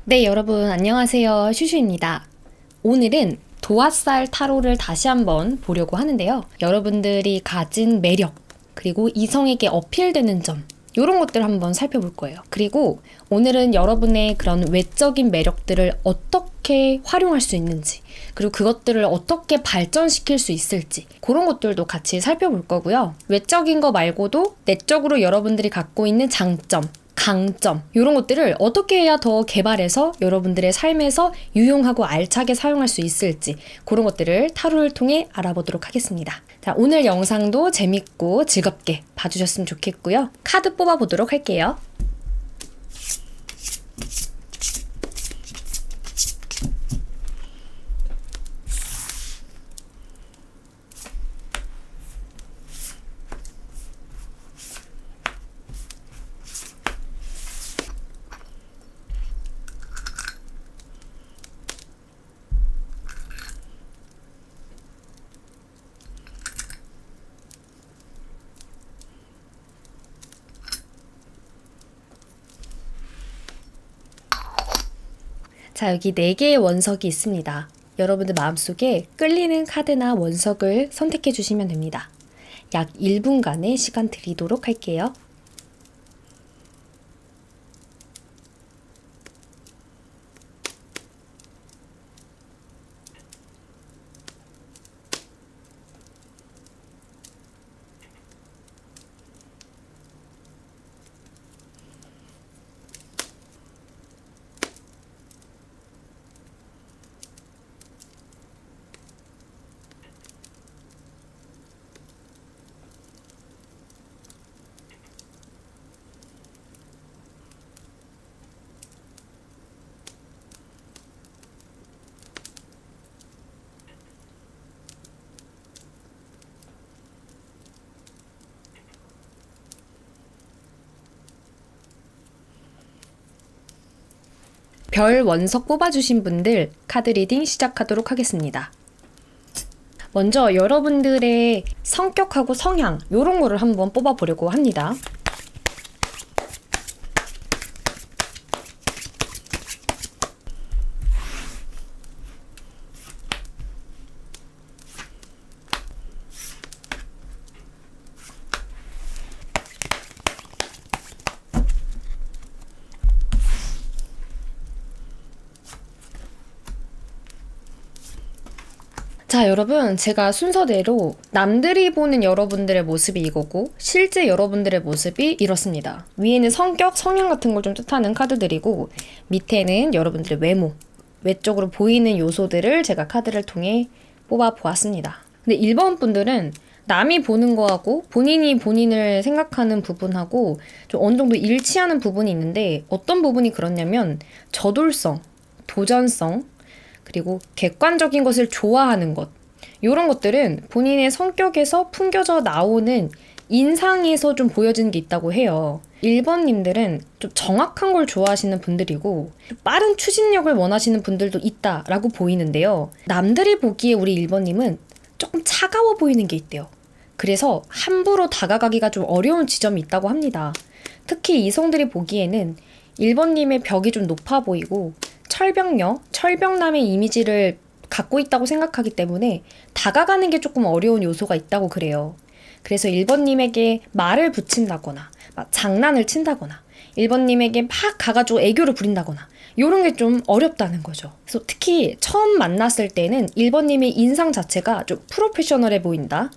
네, 여러분 안녕하세요. 슈슈입니다. 오늘은 도화살 타로를 다시 한번 보려고 하는데요. 여러분들이 가진 매력, 그리고 이성에게 어필되는 점, 이런 것들을 한번 살펴볼 거예요. 그리고 오늘은 여러분의 그런 외적인 매력들을 어떻게 활용할 수 있는지, 그리고 그것들을 어떻게 발전시킬 수 있을지, 그런 것들도 같이 살펴볼 거고요. 외적인 거 말고도 내적으로 여러분들이 갖고 있는 장점, 강점, 이런 것들을 어떻게 해야 더 개발해서 여러분들의 삶에서 유용하고 알차게 사용할 수 있을지, 그런 것들을 타로를 통해 알아보도록 하겠습니다. 자, 오늘 영상도 재밌고 즐겁게 봐주셨으면 좋겠고요. 카드 뽑아보도록 할게요. 자, 여기 4개의 원석이 있습니다. 여러분들 마음속에 끌리는 카드나 원석을 선택해 주시면 됩니다. 약 1분간의 시간 드리도록 할게요. 별 원석 뽑아주신 분들 카드 리딩 시작하도록 하겠습니다. 먼저 여러분들의 성격하고 성향, 이런 거를 한번 뽑아보려고 합니다. 자, 여러분, 제가 순서대로 남들이 보는 여러분들의 모습이 이거고 실제 여러분들의 모습이 이렇습니다. 위에는 성격, 성향 같은 걸 좀 뜻하는 카드들이고 밑에는 여러분들의 외모, 외적으로 보이는 요소들을 제가 카드를 통해 뽑아보았습니다. 근데 1번 분들은 남이 보는 거하고 본인이 본인을 생각하는 부분하고 좀 어느 정도 일치하는 부분이 있는데 어떤 부분이 그렇냐면 저돌성, 도전성, 그리고 객관적인 것을 좋아하는 것, 이런 것들은 본인의 성격에서 풍겨져 나오는 인상에서 좀 보여지는 게 있다고 해요. 1번님들은 좀 정확한 걸 좋아하시는 분들이고 좀 빠른 추진력을 원하시는 분들도 있다라고 보이는데요. 남들이 보기에 우리 1번님은 조금 차가워 보이는 게 있대요. 그래서 함부로 다가가기가 좀 어려운 지점이 있다고 합니다. 특히 이성들이 보기에는 1번님의 벽이 좀 높아 보이고 철벽녀, 철벽남의 이미지를 갖고 있다고 생각하기 때문에 다가가는 게 조금 어려운 요소가 있다고 그래요. 그래서 1번님에게 말을 붙인다거나 막 장난을 친다거나 1번님에게 막 가가지고 애교를 부린다거나 이런 게 좀 어렵다는 거죠. 그래서 특히 처음 만났을 때는 1번님의 인상 자체가 좀 프로페셔널해 보인다.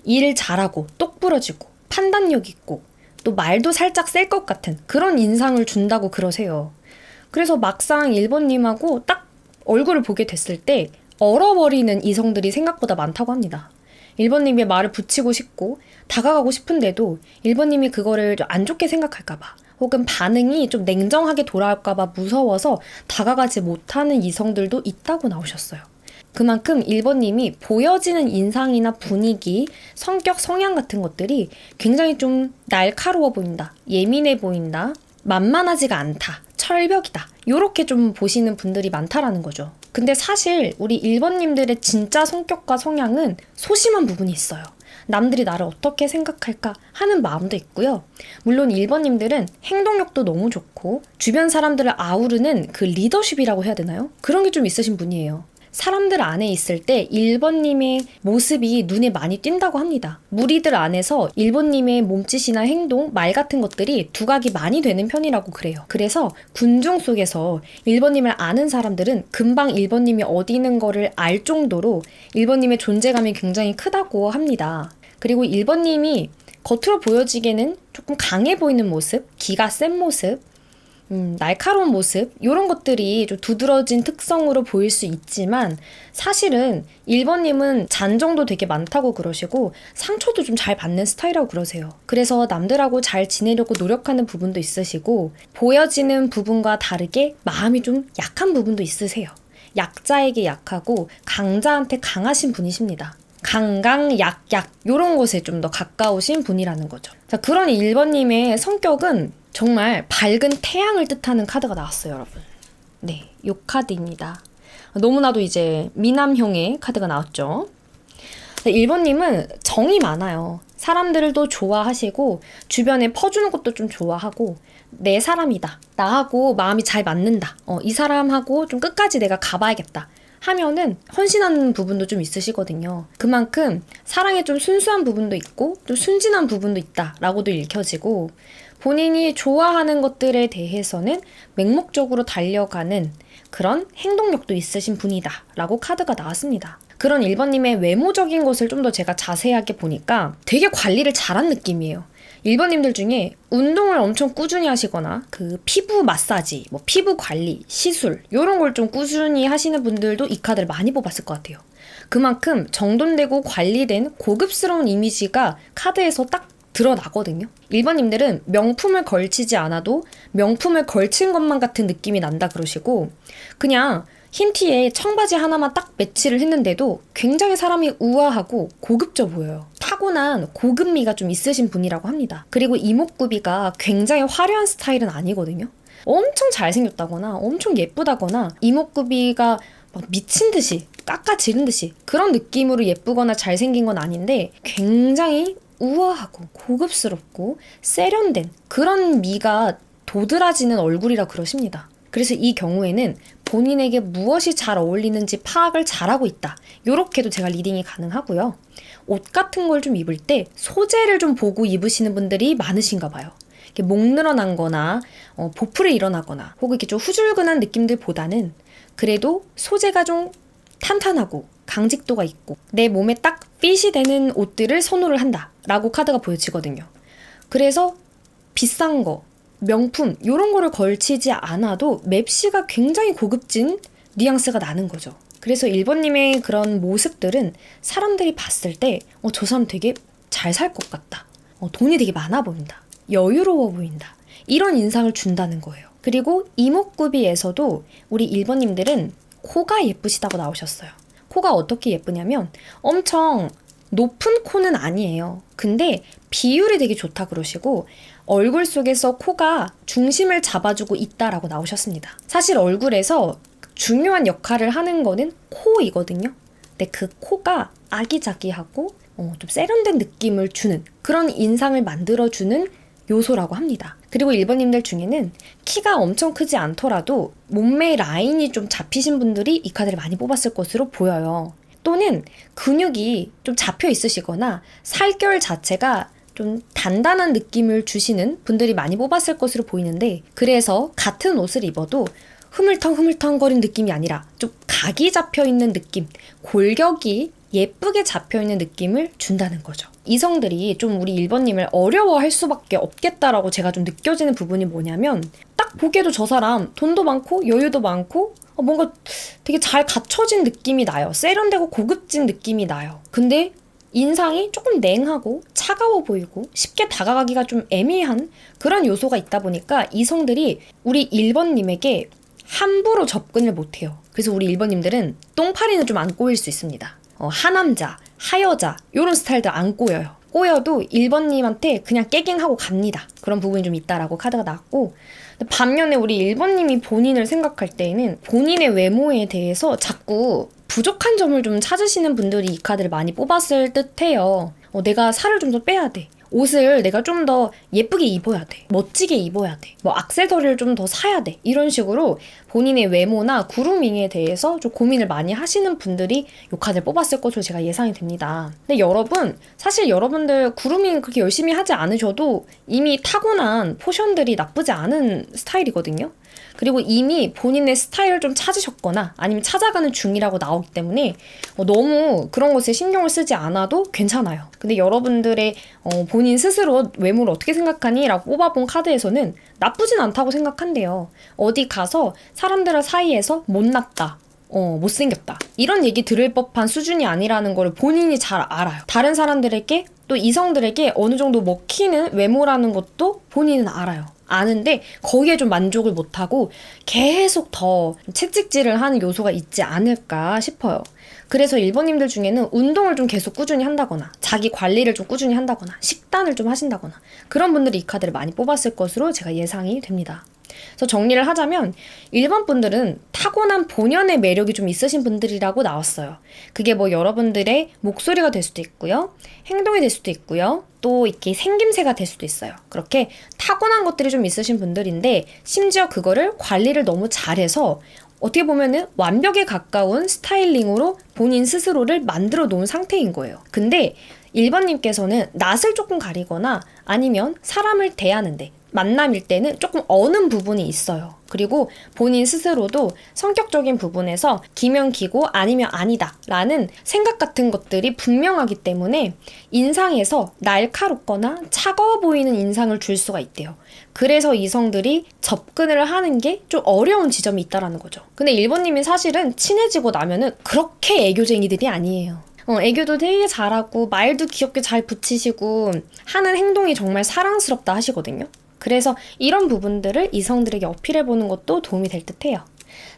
일 잘하고 똑부러지고 판단력 있고 또 말도 살짝 셀 것 같은 그런 인상을 준다고 그러세요. 그래서 막상 1번님하고 딱 얼굴을 보게 됐을 때 얼어버리는 이성들이 생각보다 많다고 합니다. 1번님의 말을 붙이고 싶고 다가가고 싶은데도 1번님이 그거를 좀 안 좋게 생각할까봐 혹은 반응이 좀 냉정하게 돌아올까봐 무서워서 다가가지 못하는 이성들도 있다고 나오셨어요. 그만큼 1번님이 보여지는 인상이나 분위기, 성격, 성향 같은 것들이 굉장히 좀 날카로워 보인다, 예민해 보인다, 만만하지가 않다, 철벽이다, 요렇게 좀 보시는 분들이 많다라는 거죠. 근데 사실 우리 1번님들의 진짜 성격과 성향은 소심한 부분이 있어요. 남들이 나를 어떻게 생각할까 하는 마음도 있고요. 물론 1번님들은 행동력도 너무 좋고 주변 사람들을 아우르는 그 리더십이라고 해야 되나요? 그런 게 좀 있으신 분이에요. 사람들 안에 있을 때 1번님의 모습이 눈에 많이 띈다고 합니다. 무리들 안에서 1번님의 몸짓이나 행동, 말 같은 것들이 두각이 많이 되는 편이라고 그래요. 그래서 군중 속에서 1번님을 아는 사람들은 금방 1번님이 어디 있는 거를 알 정도로 1번님의 존재감이 굉장히 크다고 합니다. 그리고 1번님이 겉으로 보여지기에는 조금 강해 보이는 모습, 기가 센 모습, 날카로운 모습 이런 것들이 좀 두드러진 특성으로 보일 수 있지만 사실은 1번님은 잔정도 되게 많다고 그러시고 상처도 좀 잘 받는 스타일이라고 그러세요. 그래서 남들하고 잘 지내려고 노력하는 부분도 있으시고 보여지는 부분과 다르게 마음이 좀 약한 부분도 있으세요. 약자에게 약하고 강자한테 강하신 분이십니다. 강강, 약, 이런 것에 좀 더 가까우신 분이라는 거죠. 자, 그런 1번님의 성격은 정말 밝은 태양을 뜻하는 카드가 나왔어요, 여러분. 네, 요 카드입니다. 너무나도 이제 미남형의 카드가 나왔죠. 1번님은 정이 많아요. 사람들도 좋아하시고 주변에 퍼주는 것도 좀 좋아하고 내 사람이다. 나하고 마음이 잘 맞는다. 이 사람하고 좀 끝까지 내가 가봐야겠다. 하면은 헌신하는 부분도 좀 있으시거든요. 그만큼 사랑에 좀 순수한 부분도 있고 좀 순진한 부분도 있다라고도 읽혀지고 본인이 좋아하는 것들에 대해서는 맹목적으로 달려가는 그런 행동력도 있으신 분이다 라고 카드가 나왔습니다. 그런 1번님의 외모적인 것을 좀 더 제가 자세하게 보니까 되게 관리를 잘한 느낌이에요. 1번님들 중에 운동을 엄청 꾸준히 하시거나 그 피부 마사지, 뭐 피부 관리, 시술 이런 걸 좀 꾸준히 하시는 분들도 이 카드를 많이 뽑았을 것 같아요. 그만큼 정돈되고 관리된 고급스러운 이미지가 카드에서 딱 드러나거든요. 1번님들은 명품을 걸치지 않아도 명품을 걸친 것만 같은 느낌이 난다 그러시고 그냥 흰 티에 청바지 하나만 딱 매치를 했는데도 굉장히 사람이 우아하고 고급져 보여요. 타고난 고급미가 좀 있으신 분이라고 합니다. 그리고 이목구비가 굉장히 화려한 스타일은 아니거든요. 엄청 잘생겼다거나 엄청 예쁘다거나 이목구비가 막 미친 듯이 깎아지른 듯이 그런 느낌으로 예쁘거나 잘생긴 건 아닌데 굉장히 우아하고 고급스럽고 세련된 그런 미가 도드라지는 얼굴이라 그러십니다. 그래서 이 경우에는 본인에게 무엇이 잘 어울리는지 파악을 잘하고 있다. 요렇게도 제가 리딩이 가능하고요. 옷 같은 걸 좀 입을 때 소재를 좀 보고 입으시는 분들이 많으신가 봐요. 이렇게 목 늘어난 거나 보풀이 일어나거나 혹은 이렇게 좀 후줄근한 느낌들보다는 그래도 소재가 좀 탄탄하고 강직도가 있고 내 몸에 딱 핏이 되는 옷들을 선호를 한다 라고 카드가 보여지거든요. 그래서 비싼 거, 명품 이런 거를 걸치지 않아도 맵시가 굉장히 고급진 뉘앙스가 나는 거죠. 그래서 1번님의 그런 모습들은 사람들이 봤을 때 저 사람 되게 잘 살 것 같다. 돈이 되게 많아 보인다. 여유로워 보인다. 이런 인상을 준다는 거예요. 그리고 이목구비에서도 우리 1번님들은 코가 예쁘시다고 나오셨어요. 코가 어떻게 예쁘냐면 엄청 높은 코는 아니에요. 근데 비율이 되게 좋다 그러시고 얼굴 속에서 코가 중심을 잡아주고 있다라고 나오셨습니다. 사실 얼굴에서 중요한 역할을 하는 거는 코이거든요. 근데 그 코가 아기자기하고 좀 세련된 느낌을 주는 그런 인상을 만들어주는 요소라고 합니다. 그리고 1번님들 중에는 키가 엄청 크지 않더라도 몸매 라인이 좀 잡히신 분들이 이 카드를 많이 뽑았을 것으로 보여요. 또는 근육이 좀 잡혀 있으시거나 살결 자체가 좀 단단한 느낌을 주시는 분들이 많이 뽑았을 것으로 보이는데 그래서 같은 옷을 입어도 흐물텅흐물텅거린 느낌이 아니라 좀 각이 잡혀있는 느낌, 골격이 예쁘게 잡혀있는 느낌을 준다는 거죠. 이성들이 좀 우리 1번님을 어려워할 수밖에 없겠다라고 제가 좀 느껴지는 부분이 뭐냐면 딱 보기에도 저 사람 돈도 많고 여유도 많고 뭔가 되게 잘 갖춰진 느낌이 나요. 세련되고 고급진 느낌이 나요. 근데 인상이 조금 냉하고 차가워 보이고 쉽게 다가가기가 좀 애매한 그런 요소가 있다 보니까 이성들이 우리 1번님에게 함부로 접근을 못해요. 그래서 우리 1번님들은 똥파리는 좀 안 꼬일 수 있습니다. 하남자, 하여자 이런 스타일들 안 꼬여요. 꼬여도 1번님한테 그냥 깨갱하고 갑니다. 그런 부분이 좀 있다라고 카드가 나왔고 반면에 우리 1번님이 본인을 생각할 때에는 본인의 외모에 대해서 자꾸 부족한 점을 좀 찾으시는 분들이 이 카드를 많이 뽑았을 듯해요. 내가 살을 좀 더 빼야 돼. 옷을 내가 좀 더 예쁘게 입어야 돼. 멋지게 입어야 돼. 뭐 액세서리를 좀 더 사야 돼. 이런 식으로 본인의 외모나 그루밍에 대해서 좀 고민을 많이 하시는 분들이 이 카드를 뽑았을 것으로 제가 예상이 됩니다. 근데 여러분, 사실 여러분들 그루밍 그렇게 열심히 하지 않으셔도 이미 타고난 포션들이 나쁘지 않은 스타일이거든요. 그리고 이미 본인의 스타일을 좀 찾으셨거나 아니면 찾아가는 중이라고 나오기 때문에 너무 그런 것에 신경을 쓰지 않아도 괜찮아요. 근데 여러분들의 본인 스스로 외모를 어떻게 생각하니? 라고 뽑아본 카드에서는 나쁘진 않다고 생각한대요. 어디 가서 사람들 사이에서 못났다. 못생겼다. 이런 얘기 들을 법한 수준이 아니라는 걸 본인이 잘 알아요. 다른 사람들에게 또 이성들에게 어느 정도 먹히는 외모라는 것도 본인은 알아요. 아는데 거기에 좀 만족을 못하고 계속 더 채찍질을 하는 요소가 있지 않을까 싶어요. 그래서 1번님들 중에는 운동을 좀 계속 꾸준히 한다거나 자기 관리를 좀 꾸준히 한다거나 식단을 좀 하신다거나 그런 분들이 이 카드를 많이 뽑았을 것으로 제가 예상이 됩니다. 그래서 정리를 하자면 1번 분들은 타고난 본연의 매력이 좀 있으신 분들이라고 나왔어요. 그게 뭐 여러분들의 목소리가 될 수도 있고요. 행동이 될 수도 있고요. 또 이렇게 생김새가 될 수도 있어요. 그렇게 타고난 것들이 좀 있으신 분들인데 심지어 그거를 관리를 너무 잘해서 어떻게 보면은 완벽에 가까운 스타일링으로 본인 스스로를 만들어 놓은 상태인 거예요. 근데 1번님께서는 낯을 조금 가리거나 아니면 사람을 대하는데 만남일 때는 조금 어는 부분이 있어요. 그리고 본인 스스로도 성격적인 부분에서 기면 기고 아니면 아니다 라는 생각 같은 것들이 분명하기 때문에 인상에서 날카롭거나 차가워 보이는 인상을 줄 수가 있대요. 그래서 이성들이 접근을 하는 게 좀 어려운 지점이 있다라는 거죠. 근데 1번님이 사실은 친해지고 나면은 그렇게 애교쟁이들이 아니에요. 애교도 되게 잘하고 말도 귀엽게 잘 붙이시고 하는 행동이 정말 사랑스럽다 하시거든요. 그래서 이런 부분들을 이성들에게 어필해보는 것도 도움이 될 듯해요.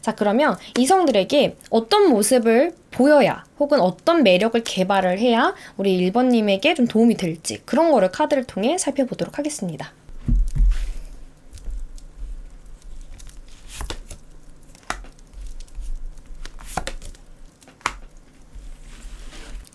자, 그러면 이성들에게 어떤 모습을 보여야 혹은 어떤 매력을 개발을 해야 우리 1번님에게 좀 도움이 될지 그런 거를 카드를 통해 살펴보도록 하겠습니다.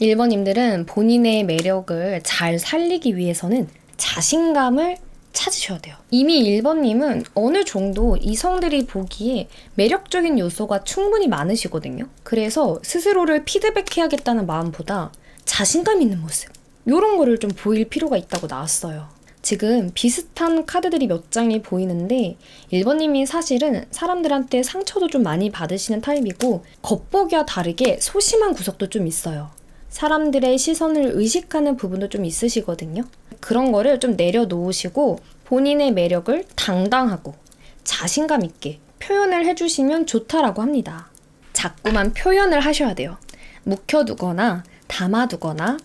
1번님들은 본인의 매력을 잘 살리기 위해서는 자신감을 찾으셔야 돼요. 이미 1번님은 어느 정도 이성들이 보기에 매력적인 요소가 충분히 많으시거든요. 그래서 스스로를 피드백해야겠다는 마음보다 자신감 있는 모습 이런 거를 좀 보일 필요가 있다고 나왔어요. 지금 비슷한 카드들이 몇 장이 보이는데 1번님이 사실은 사람들한테 상처도 좀 많이 받으시는 타입이고 겉보기와 다르게 소심한 구석도 좀 있어요. 사람들의 시선을 의식하는 부분도 좀 있으시거든요. 그런 거를 좀 내려놓으시고 본인의 매력을 당당하고 자신감 있게 표현을 해주시면 좋다라고 합니다. 자꾸만 표현을 하셔야 돼요. 묵혀두거나 담아두거나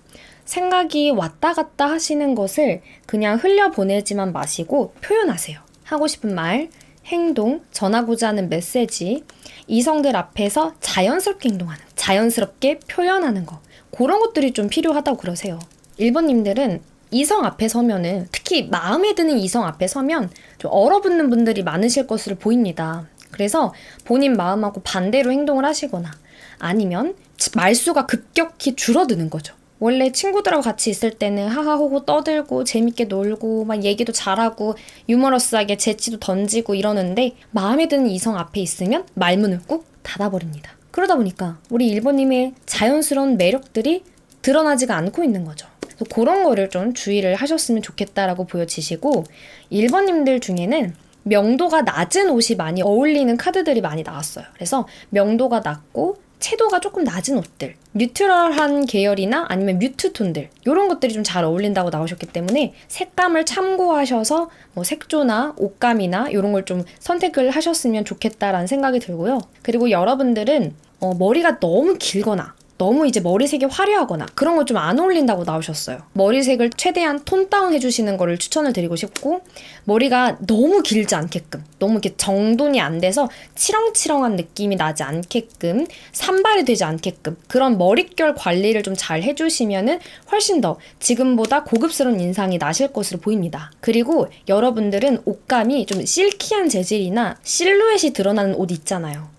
생각이 왔다 갔다 하시는 것을 그냥 흘려보내지만 마시고 표현하세요. 하고 싶은 말, 행동, 전하고자 하는 메시지, 이성들 앞에서 자연스럽게 행동하는, 자연스럽게 표현하는 거 그런 것들이 좀 필요하다고 그러세요. 1번님들은 이성 앞에 서면은 특히 마음에 드는 이성 앞에 서면 좀 얼어붙는 분들이 많으실 것으로 보입니다. 그래서 본인 마음하고 반대로 행동을 하시거나 아니면 말수가 급격히 줄어드는 거죠. 원래 친구들하고 같이 있을 때는 하하호호 떠들고 재밌게 놀고 막 얘기도 잘하고 유머러스하게 재치도 던지고 이러는데 마음에 드는 이성 앞에 있으면 말문을 꾹 닫아버립니다. 그러다 보니까 우리 1번님의 자연스러운 매력들이 드러나지가 않고 있는 거죠. 그래서 그런 거를 좀 주의를 하셨으면 좋겠다라고 보여지시고 1번님들 중에는 명도가 낮은 옷이 많이 어울리는 카드들이 많이 나왔어요. 그래서 명도가 낮고 채도가 조금 낮은 옷들, 뉴트럴한 계열이나 아니면 뮤트 톤들 이런 것들이 좀 잘 어울린다고 나오셨기 때문에 색감을 참고하셔서 뭐 색조나 옷감이나 이런 걸 좀 선택을 하셨으면 좋겠다라는 생각이 들고요. 그리고 여러분들은 머리가 너무 길거나 너무 이제 머리색이 화려하거나 그런 거 좀 안 어울린다고 나오셨어요. 머리색을 최대한 톤 다운 해주시는 거를 추천을 드리고 싶고 머리가 너무 길지 않게끔 너무 이렇게 정돈이 안 돼서 치렁치렁한 느낌이 나지 않게끔 산발이 되지 않게끔 그런 머릿결 관리를 좀 잘 해주시면은 훨씬 더 지금보다 고급스러운 인상이 나실 것으로 보입니다. 그리고 여러분들은 옷감이 좀 실키한 재질이나 실루엣이 드러나는 옷 있잖아요.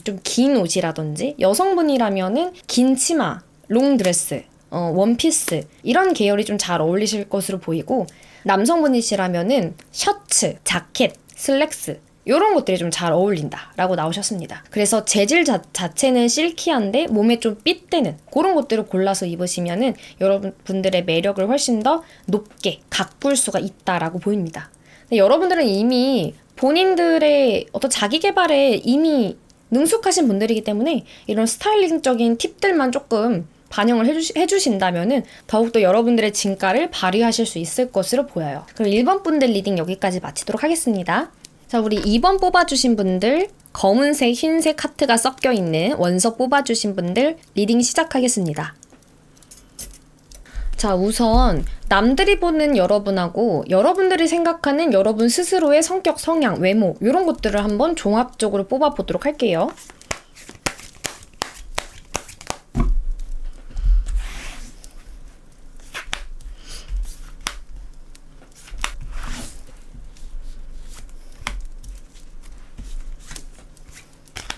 좀 긴 옷이라든지 여성분이라면은 긴 치마, 롱드레스 원피스 이런 계열이 좀 잘 어울리실 것으로 보이고 남성분이시라면은 셔츠, 자켓, 슬랙스 이런 것들이 좀 잘 어울린다 라고 나오셨습니다. 그래서 재질 자체는 실키한데 몸에 좀 핏대는 그런 것들을 골라서 입으시면은 여러분들의 매력을 훨씬 더 높게 가꿀 수가 있다라고 보입니다. 근데 여러분들은 이미 본인들의 어떤 자기 개발에 이미 능숙하신 분들이기 때문에 이런 스타일링적인 팁들만 조금 반영을 해주신다면은 더욱더 여러분들의 진가를 발휘하실 수 있을 것으로 보여요. 그럼 1번 분들 리딩 여기까지 마치도록 하겠습니다. 자, 우리 2번 뽑아주신 분들, 검은색, 흰색 하트가 섞여있는 원서 뽑아주신 분들 리딩 시작하겠습니다. 자, 우선 남들이 보는 여러분하고 여러분들이 생각하는 여러분 스스로의 성격, 성향, 외모 이런 것들을 한번 종합적으로 뽑아보도록 할게요.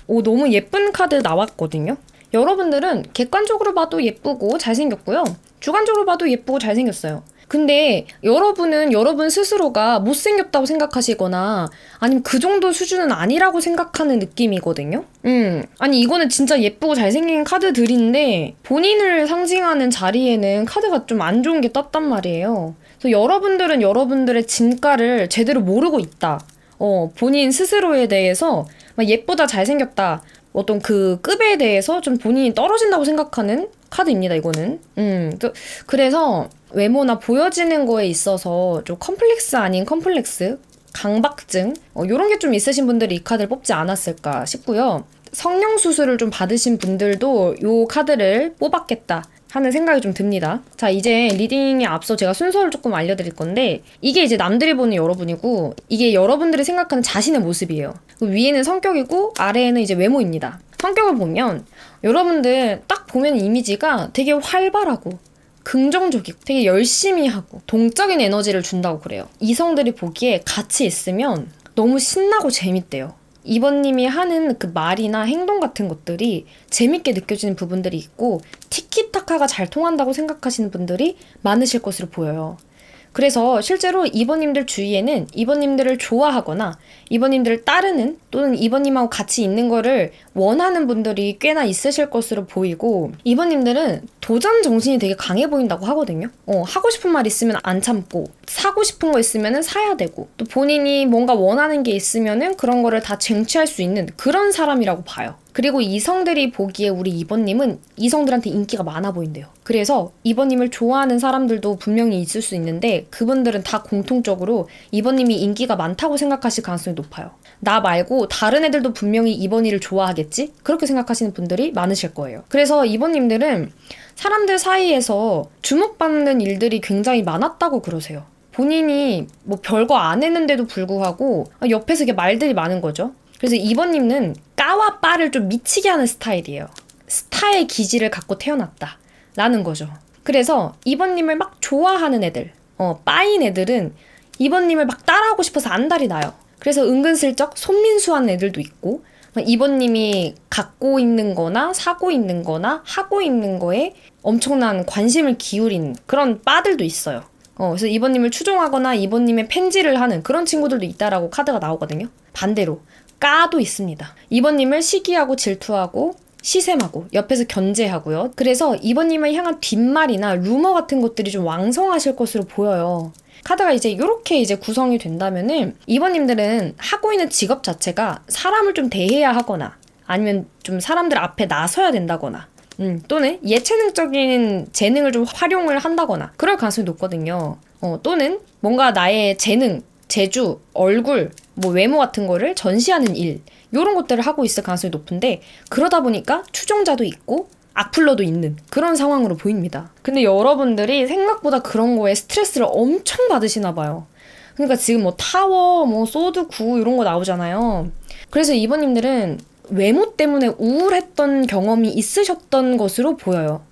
오, 너무 예쁜 카드 나왔거든요. 여러분들은 객관적으로 봐도 예쁘고 잘생겼고요. 주관적으로 봐도 예쁘고 잘생겼어요. 근데 여러분은 여러분 스스로가 못생겼다고 생각하시거나 아니면 그 정도 수준은 아니라고 생각하는 느낌이거든요. 아니 이거는 진짜 예쁘고 잘생긴 카드들인데 본인을 상징하는 자리에는 카드가 좀 안 좋은 게 떴단 말이에요. 그래서 여러분들은 여러분들의 진가를 제대로 모르고 있다. 본인 스스로에 대해서 막 예쁘다, 잘생겼다, 어떤 그 급에 대해서 좀 본인이 떨어진다고 생각하는 카드입니다, 이거는. 그래서 외모나 보여지는 거에 있어서 좀 컴플렉스 아닌 컴플렉스, 강박증, 요런 게 좀 있으신 분들이 이 카드를 뽑지 않았을까 싶고요. 성형 수술을 좀 받으신 분들도 요 카드를 뽑았겠다 하는 생각이 좀 듭니다. 자, 이제 리딩에 앞서 제가 순서를 조금 알려드릴 건데 이게 이제 남들이 보는 여러분이고 이게 여러분들이 생각하는 자신의 모습이에요. 위에는 성격이고 아래에는 이제 외모입니다. 성격을 보면 여러분들 딱 보면 이미지가 되게 활발하고 긍정적이고 되게 열심히 하고 동적인 에너지를 준다고 그래요. 이성들이 보기에 같이 있으면 너무 신나고 재밌대요. 2번님이 하는 그 말이나 행동 같은 것들이 재밌게 느껴지는 부분들이 있고 티키타카가 잘 통한다고 생각하시는 분들이 많으실 것으로 보여요. 그래서 실제로 2번님들 주위에는 2번님들을 좋아하거나 2번님들을 따르는 또는 2번님하고 같이 있는 거를 원하는 분들이 꽤나 있으실 것으로 보이고 2번님들은 도전 정신이 되게 강해 보인다고 하거든요. 하고 싶은 말 있으면 안 참고 사고 싶은 거 있으면 사야 되고 또 본인이 뭔가 원하는 게 있으면 그런 거를 다 쟁취할 수 있는 그런 사람이라고 봐요. 그리고 이성들이 보기에 우리 2번님은 이성들한테 인기가 많아 보인대요. 그래서 2번님을 좋아하는 사람들도 분명히 있을 수 있는데 그분들은 다 공통적으로 2번님이 인기가 많다고 생각하실 가능성이 높아요. 나 말고 다른 애들도 분명히 2번이를 좋아하겠지? 그렇게 생각하시는 분들이 많으실 거예요. 그래서 2번님들은 사람들 사이에서 주목받는 일들이 굉장히 많았다고 그러세요. 본인이 뭐 별거 안 했는데도 불구하고 옆에서 이게 말들이 많은 거죠. 그래서 2번님은 까와 빠를 좀 미치게 하는 스타일이에요. 스타의 기질을 갖고 태어났다 라는 거죠. 그래서 2번님을 막 좋아하는 애들, 빠인 애들은 2번님을 막 따라하고 싶어서 안달이 나요. 그래서 은근슬쩍 손민수한 애들도 있고 2번님이 갖고 있는 거나 사고 있는 거나 하고 있는 거에 엄청난 관심을 기울인 그런 빠들도 있어요. 그래서 2번님을 추종하거나 2번님의 팬질을 하는 그런 친구들도 있다라고 카드가 나오거든요. 반대로 까도 있습니다. 2번님을 시기하고 질투하고 시샘하고 옆에서 견제하고요. 그래서 2번님을 향한 뒷말이나 루머 같은 것들이 좀 왕성하실 것으로 보여요. 카드가 이제 이렇게 이제 구성이 된다면은 2번님들은 하고 있는 직업 자체가 사람을 좀 대해야 하거나 아니면 좀 사람들 앞에 나서야 된다거나 또는 예체능적인 재능을 좀 활용을 한다거나 그럴 가능성이 높거든요. 또는 뭔가 나의 재능, 재주, 얼굴, 뭐 외모 같은 거를 전시하는 일 이런 것들을 하고 있을 가능성이 높은데 그러다 보니까 추종자도 있고 악플러도 있는 그런 상황으로 보입니다. 근데 여러분들이 생각보다 그런 거에 스트레스를 엄청 받으시나 봐요. 그러니까 지금 뭐 타워, 뭐 소드 9 이런 거 나오잖아요. 그래서 이번님들은 외모 때문에 우울했던 경험이 있으셨던 것으로 보여요.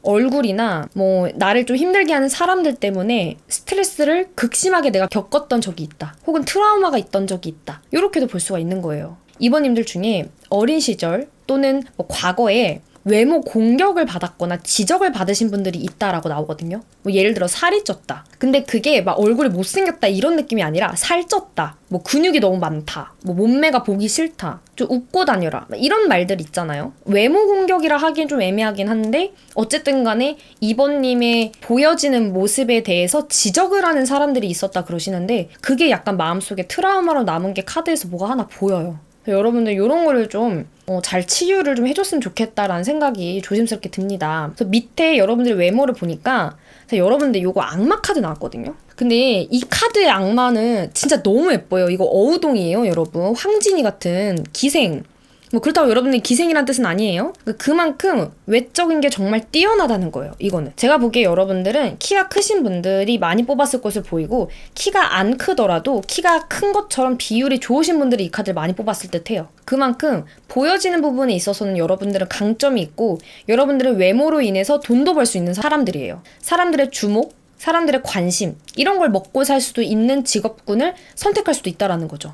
얼굴이나 뭐 나를 좀 힘들게 하는 사람들 때문에 스트레스를 극심하게 내가 겪었던 적이 있다. 혹은 트라우마가 있던 적이 있다. 이렇게도 볼 수가 있는 거예요. 이번님들 중에 어린 시절 또는 뭐 과거에 외모 공격을 받았거나 지적을 받으신 분들이 있다라고 나오거든요. 뭐 예를 들어 살이 쪘다. 근데 그게 막 얼굴이 못생겼다 이런 느낌이 아니라 살쪘다. 뭐 근육이 너무 많다. 뭐 몸매가 보기 싫다. 좀 웃고 다녀라. 이런 말들 있잖아요. 외모 공격이라 하기엔 좀 애매하긴 한데 어쨌든 간에 이번님의 보여지는 모습에 대해서 지적을 하는 사람들이 있었다 그러시는데 그게 약간 마음속에 트라우마로 남은 게 카드에서 뭐가 하나 보여요. 여러분들 이런 거를 좀 잘 치유를 좀 해줬으면 좋겠다라는 생각이 조심스럽게 듭니다. 그래서 밑에 여러분들의 외모를 보니까 여러분들 요거 악마 카드 나왔거든요. 근데 이 카드의 악마는 진짜 너무 예뻐요. 이거 어우동이에요, 여러분. 황진이 같은 기생. 뭐 그렇다고 여러분들이 기생이란 뜻은 아니에요. 그만큼 외적인 게 정말 뛰어나다는 거예요. 이거는 제가 보기에 여러분들은 키가 크신 분들이 많이 뽑았을 것을 보이고 키가 안 크더라도 키가 큰 것처럼 비율이 좋으신 분들이 이 카드를 많이 뽑았을 듯해요. 그만큼 보여지는 부분에 있어서는 여러분들은 강점이 있고 여러분들의 외모로 인해서 돈도 벌 수 있는 사람들이에요. 사람들의 주목, 사람들의 관심 이런 걸 먹고 살 수도 있는 직업군을 선택할 수도 있다라는 거죠.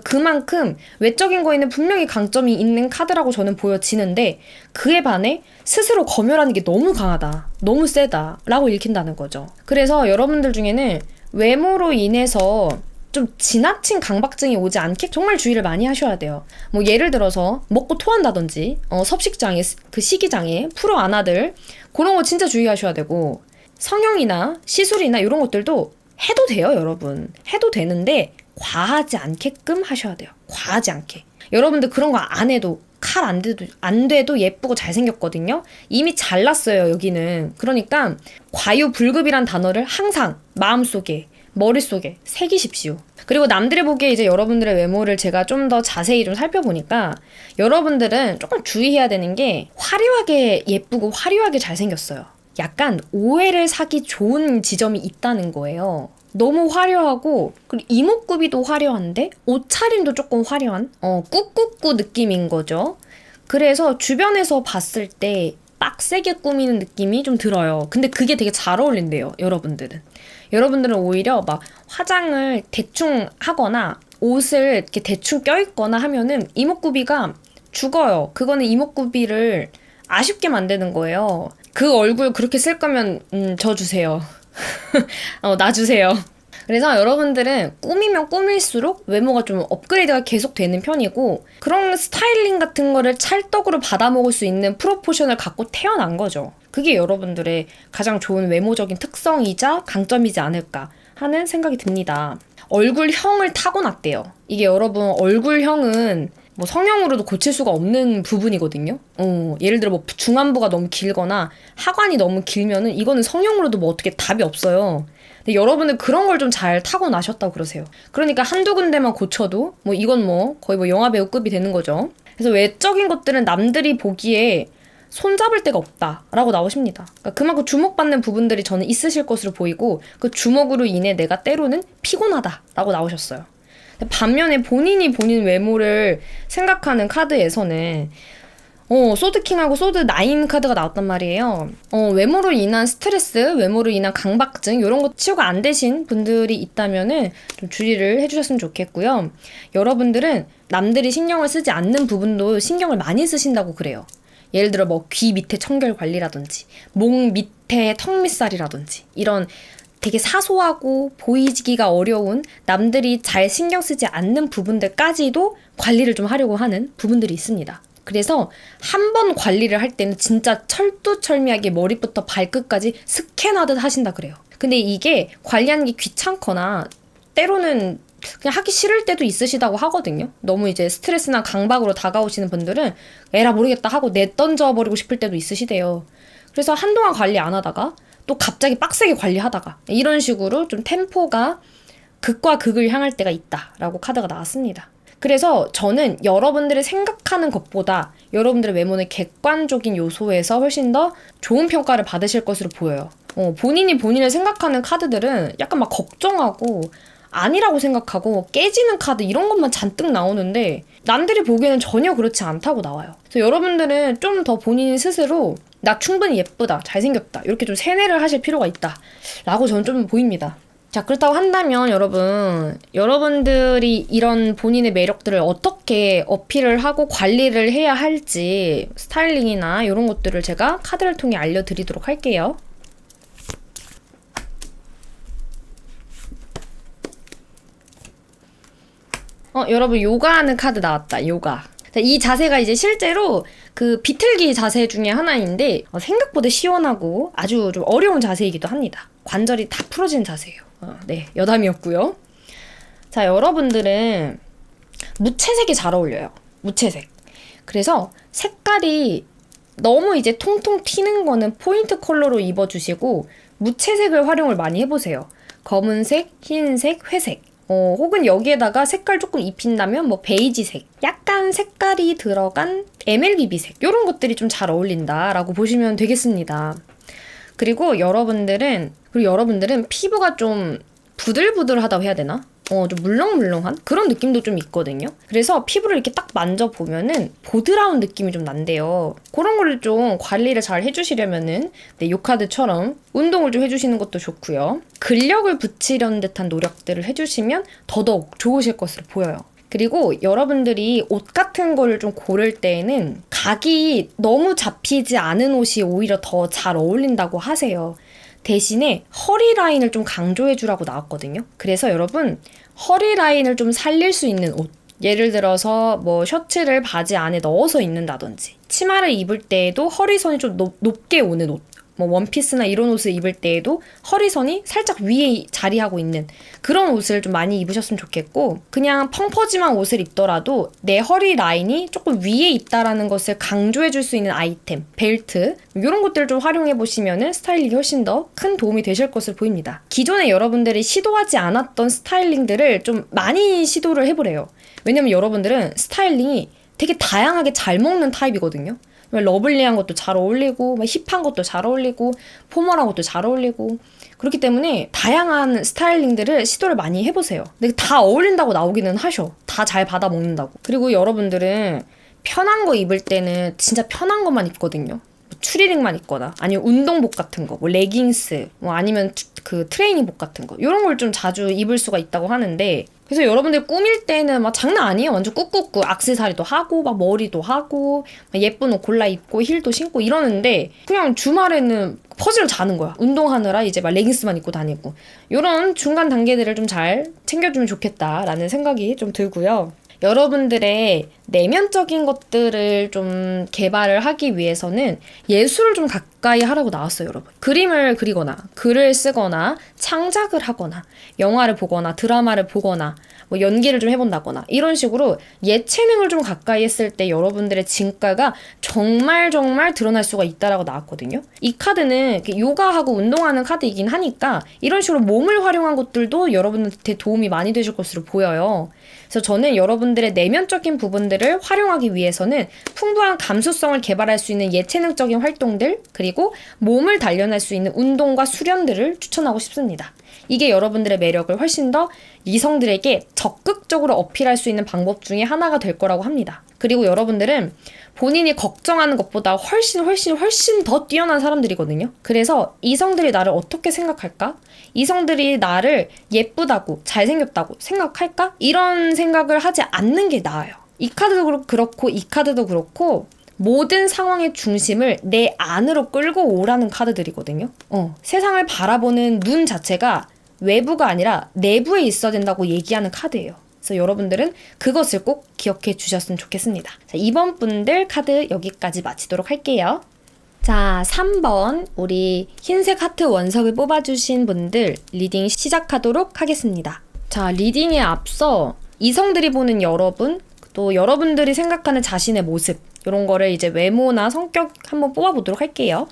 그만큼 외적인 거에는 분명히 강점이 있는 카드라고 저는 보여지는데 그에 반해 스스로 검열하는 게 너무 강하다, 너무 세다 라고 읽힌다는 거죠. 그래서 여러분들 중에는 외모로 인해서 좀 지나친 강박증이 오지 않게 정말 주의를 많이 하셔야 돼요. 뭐 예를 들어서 먹고 토한다든지 섭식장애, 그 식이장애, 프로 아나들 그런 거 진짜 주의하셔야 되고 성형이나 시술이나 이런 것들도 해도 돼요, 여러분. 해도 되는데 과하지 않게끔 하셔야 돼요. 과하지 않게. 여러분들 그런 거 안 해도 칼 안 돼도 예쁘고 잘생겼거든요. 이미 잘났어요, 여기는. 그러니까 과유불급이란 단어를 항상 마음속에, 머릿속에 새기십시오. 그리고 남들이 보기에 이제 여러분들의 외모를 제가 좀 더 자세히 좀 살펴보니까 여러분들은 조금 주의해야 되는 게 화려하게 예쁘고 화려하게 잘생겼어요. 약간 오해를 사기 좋은 지점이 있다는 거예요. 너무 화려하고 그리고 이목구비도 화려한데 옷차림도 조금 화려한 꾹꾹꾹 느낌인 거죠. 그래서 주변에서 봤을 때 빡세게 꾸미는 느낌이 좀 들어요. 근데 그게 되게 잘 어울린대요, 여러분들은. 여러분들은 오히려 막 화장을 대충 하거나 옷을 이렇게 대충 껴입거나 하면은 이목구비가 죽어요. 그거는 이목구비를 아쉽게 만드는 거예요. 그 얼굴 그렇게 쓸 거면 저 주세요. 놔주세요. 그래서 여러분들은 꾸미면 꾸밀수록 외모가 좀 업그레이드가 계속 되는 편이고 그런 스타일링 같은 거를 찰떡으로 받아먹을 수 있는 프로포션을 갖고 태어난 거죠. 그게 여러분들의 가장 좋은 외모적인 특성이자 강점이지 않을까 하는 생각이 듭니다. 얼굴형을 타고났대요. 이게 여러분 얼굴형은 뭐 성형으로도 고칠 수가 없는 부분이거든요. 예를 들어 뭐 중안부가 너무 길거나 하관이 너무 길면은 이거는 성형으로도 뭐 어떻게 답이 없어요. 근데 여러분들 그런 걸 좀 잘 타고나셨다고 그러세요. 그러니까 한두 군데만 고쳐도 뭐 이건 뭐 거의 뭐 영화배우급이 되는 거죠. 그래서 외적인 것들은 남들이 보기에 손잡을 데가 없다라고 나오십니다. 그러니까 그만큼 주목받는 부분들이 저는 있으실 것으로 보이고 그 주목으로 인해 내가 때로는 피곤하다라고 나오셨어요. 반면에 본인이 본인 외모를 생각하는 카드에서는 소드킹하고 소드9 카드가 나왔단 말이에요. 외모로 인한 스트레스, 외모로 인한 강박증 이런 거 치유가 안 되신 분들이 있다면은 좀 주의를 해주셨으면 좋겠고요. 여러분들은 남들이 신경을 쓰지 않는 부분도 신경을 많이 쓰신다고 그래요. 예를 들어 뭐 귀 밑에 청결 관리라든지 목 밑에 턱 밑살이라든지 이런 되게 사소하고 보이기가 어려운 남들이 잘 신경 쓰지 않는 부분들까지도 관리를 좀 하려고 하는 부분들이 있습니다. 그래서 한 번 관리를 할 때는 진짜 철두철미하게 머리부터 발끝까지 스캔하듯 하신다 그래요. 근데 이게 관리하는 게 귀찮거나 때로는 그냥 하기 싫을 때도 있으시다고 하거든요. 너무 이제 스트레스나 강박으로 다가오시는 분들은 에라 모르겠다 하고 내던져버리고 싶을 때도 있으시대요. 그래서 한동안 관리 안 하다가 또 갑자기 빡세게 관리하다가 이런 식으로 좀 템포가 극과 극을 향할 때가 있다라고 카드가 나왔습니다. 그래서 저는 여러분들이 생각하는 것보다 여러분들의 외모는 객관적인 요소에서 훨씬 더 좋은 평가를 받으실 것으로 보여요. 본인이 본인을 생각하는 카드들은 약간 막 걱정하고 아니라고 생각하고 깨지는 카드 이런 것만 잔뜩 나오는데 남들이 보기에는 전혀 그렇지 않다고 나와요. 그래서 여러분들은 좀 더 본인 스스로 나 충분히 예쁘다, 잘생겼다 이렇게 좀 세뇌를 하실 필요가 있다 라고 저는 좀 보입니다. 자, 그렇다고 한다면 여러분들이 이런 본인의 매력들을 어떻게 어필을 하고 관리를 해야 할지 스타일링이나 이런 것들을 제가 카드를 통해 알려드리도록 할게요. 여러분 요가하는 카드 나왔다. 요가. 이 자세가 이제 실제로 그 비틀기 자세 중에 하나인데 생각보다 시원하고 아주 좀 어려운 자세이기도 합니다. 관절이 다 풀어지는 자세예요. 네, 여담이었고요. 자, 여러분들은 무채색이 잘 어울려요. 무채색. 그래서 색깔이 너무 이제 통통 튀는 거는 포인트 컬러로 입어주시고 무채색을 활용을 많이 해보세요. 검은색, 흰색, 회색. 혹은 여기에다가 색깔 조금 입힌다면 뭐 베이지색, 약간 색깔이 들어간 MLBB색 이런 것들이 좀 잘 어울린다라고 보시면 되겠습니다. 그리고 여러분들은 피부가 좀 부들부들하다고 해야 되나? 좀 물렁물렁한 그런 느낌도 좀 있거든요. 그래서 피부를 이렇게 딱 만져보면은 보드라운 느낌이 좀 난대요. 그런 거를 좀 관리를 잘 해주시려면은 네, 요 카드처럼 운동을 좀 해주시는 것도 좋고요. 근력을 붙이려는 듯한 노력들을 해주시면 더더욱 좋으실 것으로 보여요. 그리고 여러분들이 옷 같은 거를 좀 고를 때에는 각이 너무 잡히지 않은 옷이 오히려 더 잘 어울린다고 하세요. 대신에 허리 라인을 좀 강조해 주라고 나왔거든요. 그래서 여러분 허리 라인을 좀 살릴 수 있는 옷, 예를 들어서 뭐 셔츠를 바지 안에 넣어서 입는다든지 치마를 입을 때에도 허리선이 좀 높게 오는 옷, 뭐 원피스나 이런 옷을 입을 때에도 허리선이 살짝 위에 자리하고 있는 그런 옷을 좀 많이 입으셨으면 좋겠고, 그냥 펑퍼짐한 옷을 입더라도 내 허리 라인이 조금 위에 있다라는 것을 강조해 줄 수 있는 아이템, 벨트 이런 것들을 좀 활용해 보시면은 스타일링이 훨씬 더 큰 도움이 되실 것으로 보입니다. 기존에 여러분들이 시도하지 않았던 스타일링들을 좀 많이 시도를 해보래요. 왜냐면 여러분들은 스타일링이 되게 다양하게 잘 먹는 타입이거든요. 러블리한 것도 잘 어울리고 힙한 것도 잘 어울리고 포멀한 것도 잘 어울리고, 그렇기 때문에 다양한 스타일링들을 시도를 많이 해보세요. 근데 다 어울린다고 나오기는 하셔. 다 잘 받아 먹는다고. 그리고 여러분들은 편한 거 입을 때는 진짜 편한 것만 입거든요. 추리닝만 입거나 아니면 운동복 같은 거, 뭐 레깅스, 뭐 아니면 그 트레이닝복 같은 거 이런 걸 좀 자주 입을 수가 있다고 하는데, 그래서 여러분들 꾸밀 때는 막 장난 아니에요. 완전 꾹꾹꾹 액세서리도 하고 막 머리도 하고 막 예쁜 옷 골라 입고 힐도 신고 이러는데 그냥 주말에는 퍼즐을 자는 거야. 운동하느라 이제 막 레깅스만 입고 다니고. 이런 중간 단계들을 좀 잘 챙겨주면 좋겠다라는 생각이 좀 들고요. 여러분들의 내면적인 것들을 좀 개발을 하기 위해서는 예술을 좀 가까이 하라고 나왔어요, 여러분. 그림을 그리거나 글을 쓰거나 창작을 하거나 영화를 보거나 드라마를 보거나 뭐 연기를 좀 해본다거나 이런 식으로 예체능을 좀 가까이 했을 때 여러분들의 진가가 정말 드러날 수가 있다라고 나왔거든요. 이 카드는 요가하고 운동하는 카드이긴 하니까 이런 식으로 몸을 활용한 것들도 여러분한테 도움이 많이 되실 것으로 보여요. 그래서 저는 여러분들의 내면적인 부분들을 활용하기 위해서는 풍부한 감수성을 개발할 수 있는 예체능적인 활동들, 그리고 몸을 단련할 수 있는 운동과 수련들을 추천하고 싶습니다. 이게 여러분들의 매력을 훨씬 더 이성들에게 적극적으로 어필할 수 있는 방법 중에 하나가 될 거라고 합니다. 그리고 여러분들은 본인이 걱정하는 것보다 훨씬 더 뛰어난 사람들이거든요. 그래서 이성들이 나를 어떻게 생각할까? 이성들이 나를 예쁘다고, 잘생겼다고 생각할까? 이런 생각을 하지 않는 게 나아요. 이 카드도 그렇고 이 카드도 그렇고 모든 상황의 중심을 내 안으로 끌고 오라는 카드들이거든요. 세상을 바라보는 눈 자체가 외부가 아니라 내부에 있어야 된다고 얘기하는 카드예요. 그래서 여러분들은 그것을 꼭 기억해 주셨으면 좋겠습니다. 자, 이번 분들 카드 여기까지 마치도록 할게요. 자, 3번 우리 흰색 하트 원석을 뽑아주신 분들 리딩 시작하도록 하겠습니다. 자, 리딩에 앞서 이성들이 보는 여러분, 또 여러분들이 생각하는 자신의 모습, 이런 거를 이제 외모나 성격 한번 뽑아보도록 할게요.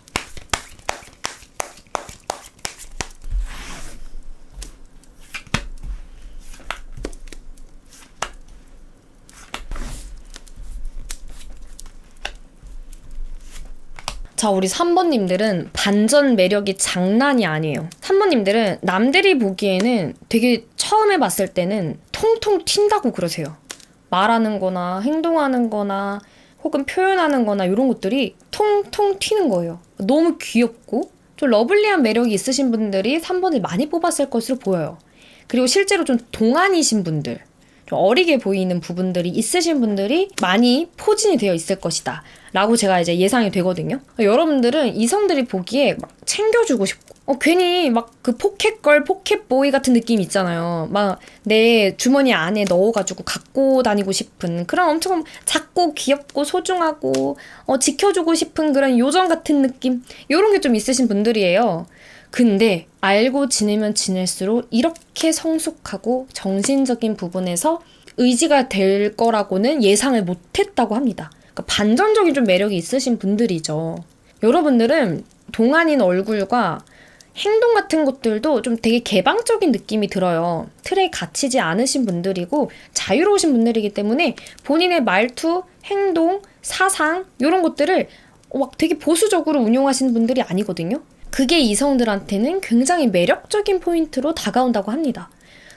자, 우리 3번님들은 반전 매력이 장난이 아니에요. 3번님들은 남들이 보기에는 되게 처음에 봤을 때는 통통 튄다고 그러세요. 말하는 거나 행동하는 거나 혹은 표현하는 거나 이런 것들이 통통 튀는 거예요. 너무 귀엽고 좀 러블리한 매력이 있으신 분들이 3번을 많이 뽑았을 것으로 보여요. 그리고 실제로 좀 동안이신 분들, 좀 어리게 보이는 부분들이 있으신 분들이 많이 포진이 되어 있을 것이다 라고 제가 이제 예상이 되거든요. 여러분들은 이성들이 보기에 막 챙겨주고 싶고 괜히 막 그 포켓걸, 포켓보이 같은 느낌 있잖아요. 막 내 주머니 안에 넣어가지고 갖고 다니고 싶은 그런 엄청 작고 귀엽고 소중하고 지켜주고 싶은 그런 요정 같은 느낌, 요런 게 좀 있으신 분들이에요. 근데 알고 지내면 지낼수록 이렇게 성숙하고 정신적인 부분에서 의지가 될 거라고는 예상을 못했다고 합니다. 그러니까 반전적인 좀 매력이 있으신 분들이죠. 여러분들은 동안인 얼굴과 행동 같은 것들도 좀 되게 개방적인 느낌이 들어요. 틀에 갇히지 않으신 분들이고 자유로우신 분들이기 때문에 본인의 말투, 행동, 사상 이런 것들을 막 되게 보수적으로 운용하시는 분들이 아니거든요. 그게 이성들한테는 굉장히 매력적인 포인트로 다가온다고 합니다.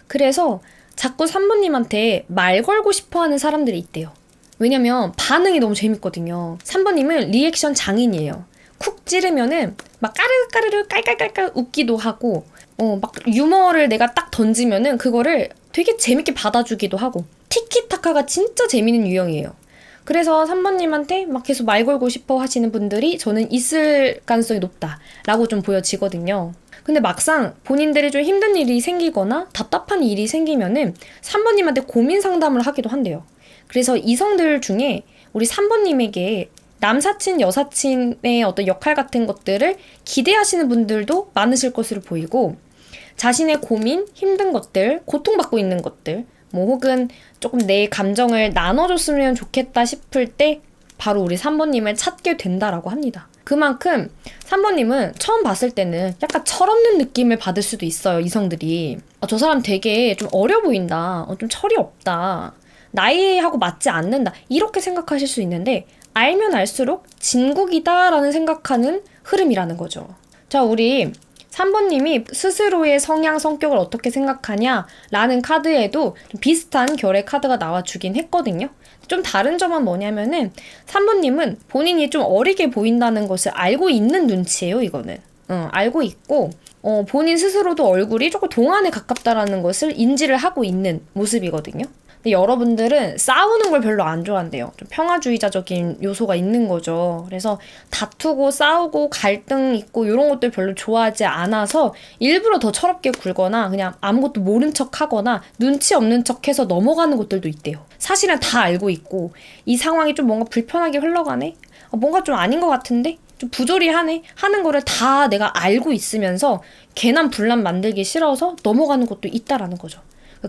그래서 자꾸 3번님한테 말 걸고 싶어하는 사람들이 있대요. 왜냐면 반응이 너무 재밌거든요. 3번님은 리액션 장인이에요. 쿡 찌르면은 막 까르르까르르 깔깔깔깔 웃기도 하고 막 유머를 내가 딱 던지면은 그거를 되게 재밌게 받아주기도 하고 티키타카가 진짜 재밌는 유형이에요. 그래서 3번님한테 막 계속 말 걸고 싶어 하시는 분들이 저는 있을 가능성이 높다라고 좀 보여지거든요. 근데 막상 본인들이 좀 힘든 일이 생기거나 답답한 일이 생기면은 3번님한테 고민 상담을 하기도 한대요. 그래서 이성들 중에 우리 3번님에게 남사친, 여사친의 어떤 역할 같은 것들을 기대하시는 분들도 많으실 것으로 보이고 자신의 고민, 힘든 것들, 고통받고 있는 것들 뭐 혹은 조금 내 감정을 나눠줬으면 좋겠다 싶을 때 바로 우리 3번님을 찾게 된다라고 합니다. 그만큼 3번님은 처음 봤을 때는 약간 철없는 느낌을 받을 수도 있어요. 이성들이 저 사람 되게 좀 어려 보인다, 좀 철이 없다, 나이하고 맞지 않는다 이렇게 생각하실 수 있는데 알면 알수록 진국이다라는 생각하는 흐름이라는 거죠. 자, 우리 3번님이 스스로의 성향, 성격을 어떻게 생각하냐라는 카드에도 좀 비슷한 결의 카드가 나와주긴 했거든요. 좀 다른 점은 뭐냐면은 3번님은 본인이 좀 어리게 보인다는 것을 알고 있는 눈치예요, 이거는. 알고 있고 본인 스스로도 얼굴이 조금 동안에 가깝다라는 것을 인지를 하고 있는 모습이거든요. 근데 여러분들은 싸우는 걸 별로 안 좋아한대요. 좀 평화주의자적인 요소가 있는 거죠. 그래서 다투고 싸우고 갈등 있고 이런 것들 별로 좋아하지 않아서 일부러 더 철없게 굴거나 그냥 아무것도 모른 척 하거나 눈치 없는 척 해서 넘어가는 것들도 있대요. 사실은 다 알고 있고 이 상황이 좀 뭔가 불편하게 흘러가네? 뭔가 좀 아닌 것 같은데? 좀 부조리하네? 하는 거를 다 내가 알고 있으면서 괜한 분란 만들기 싫어서 넘어가는 것도 있다라는 거죠.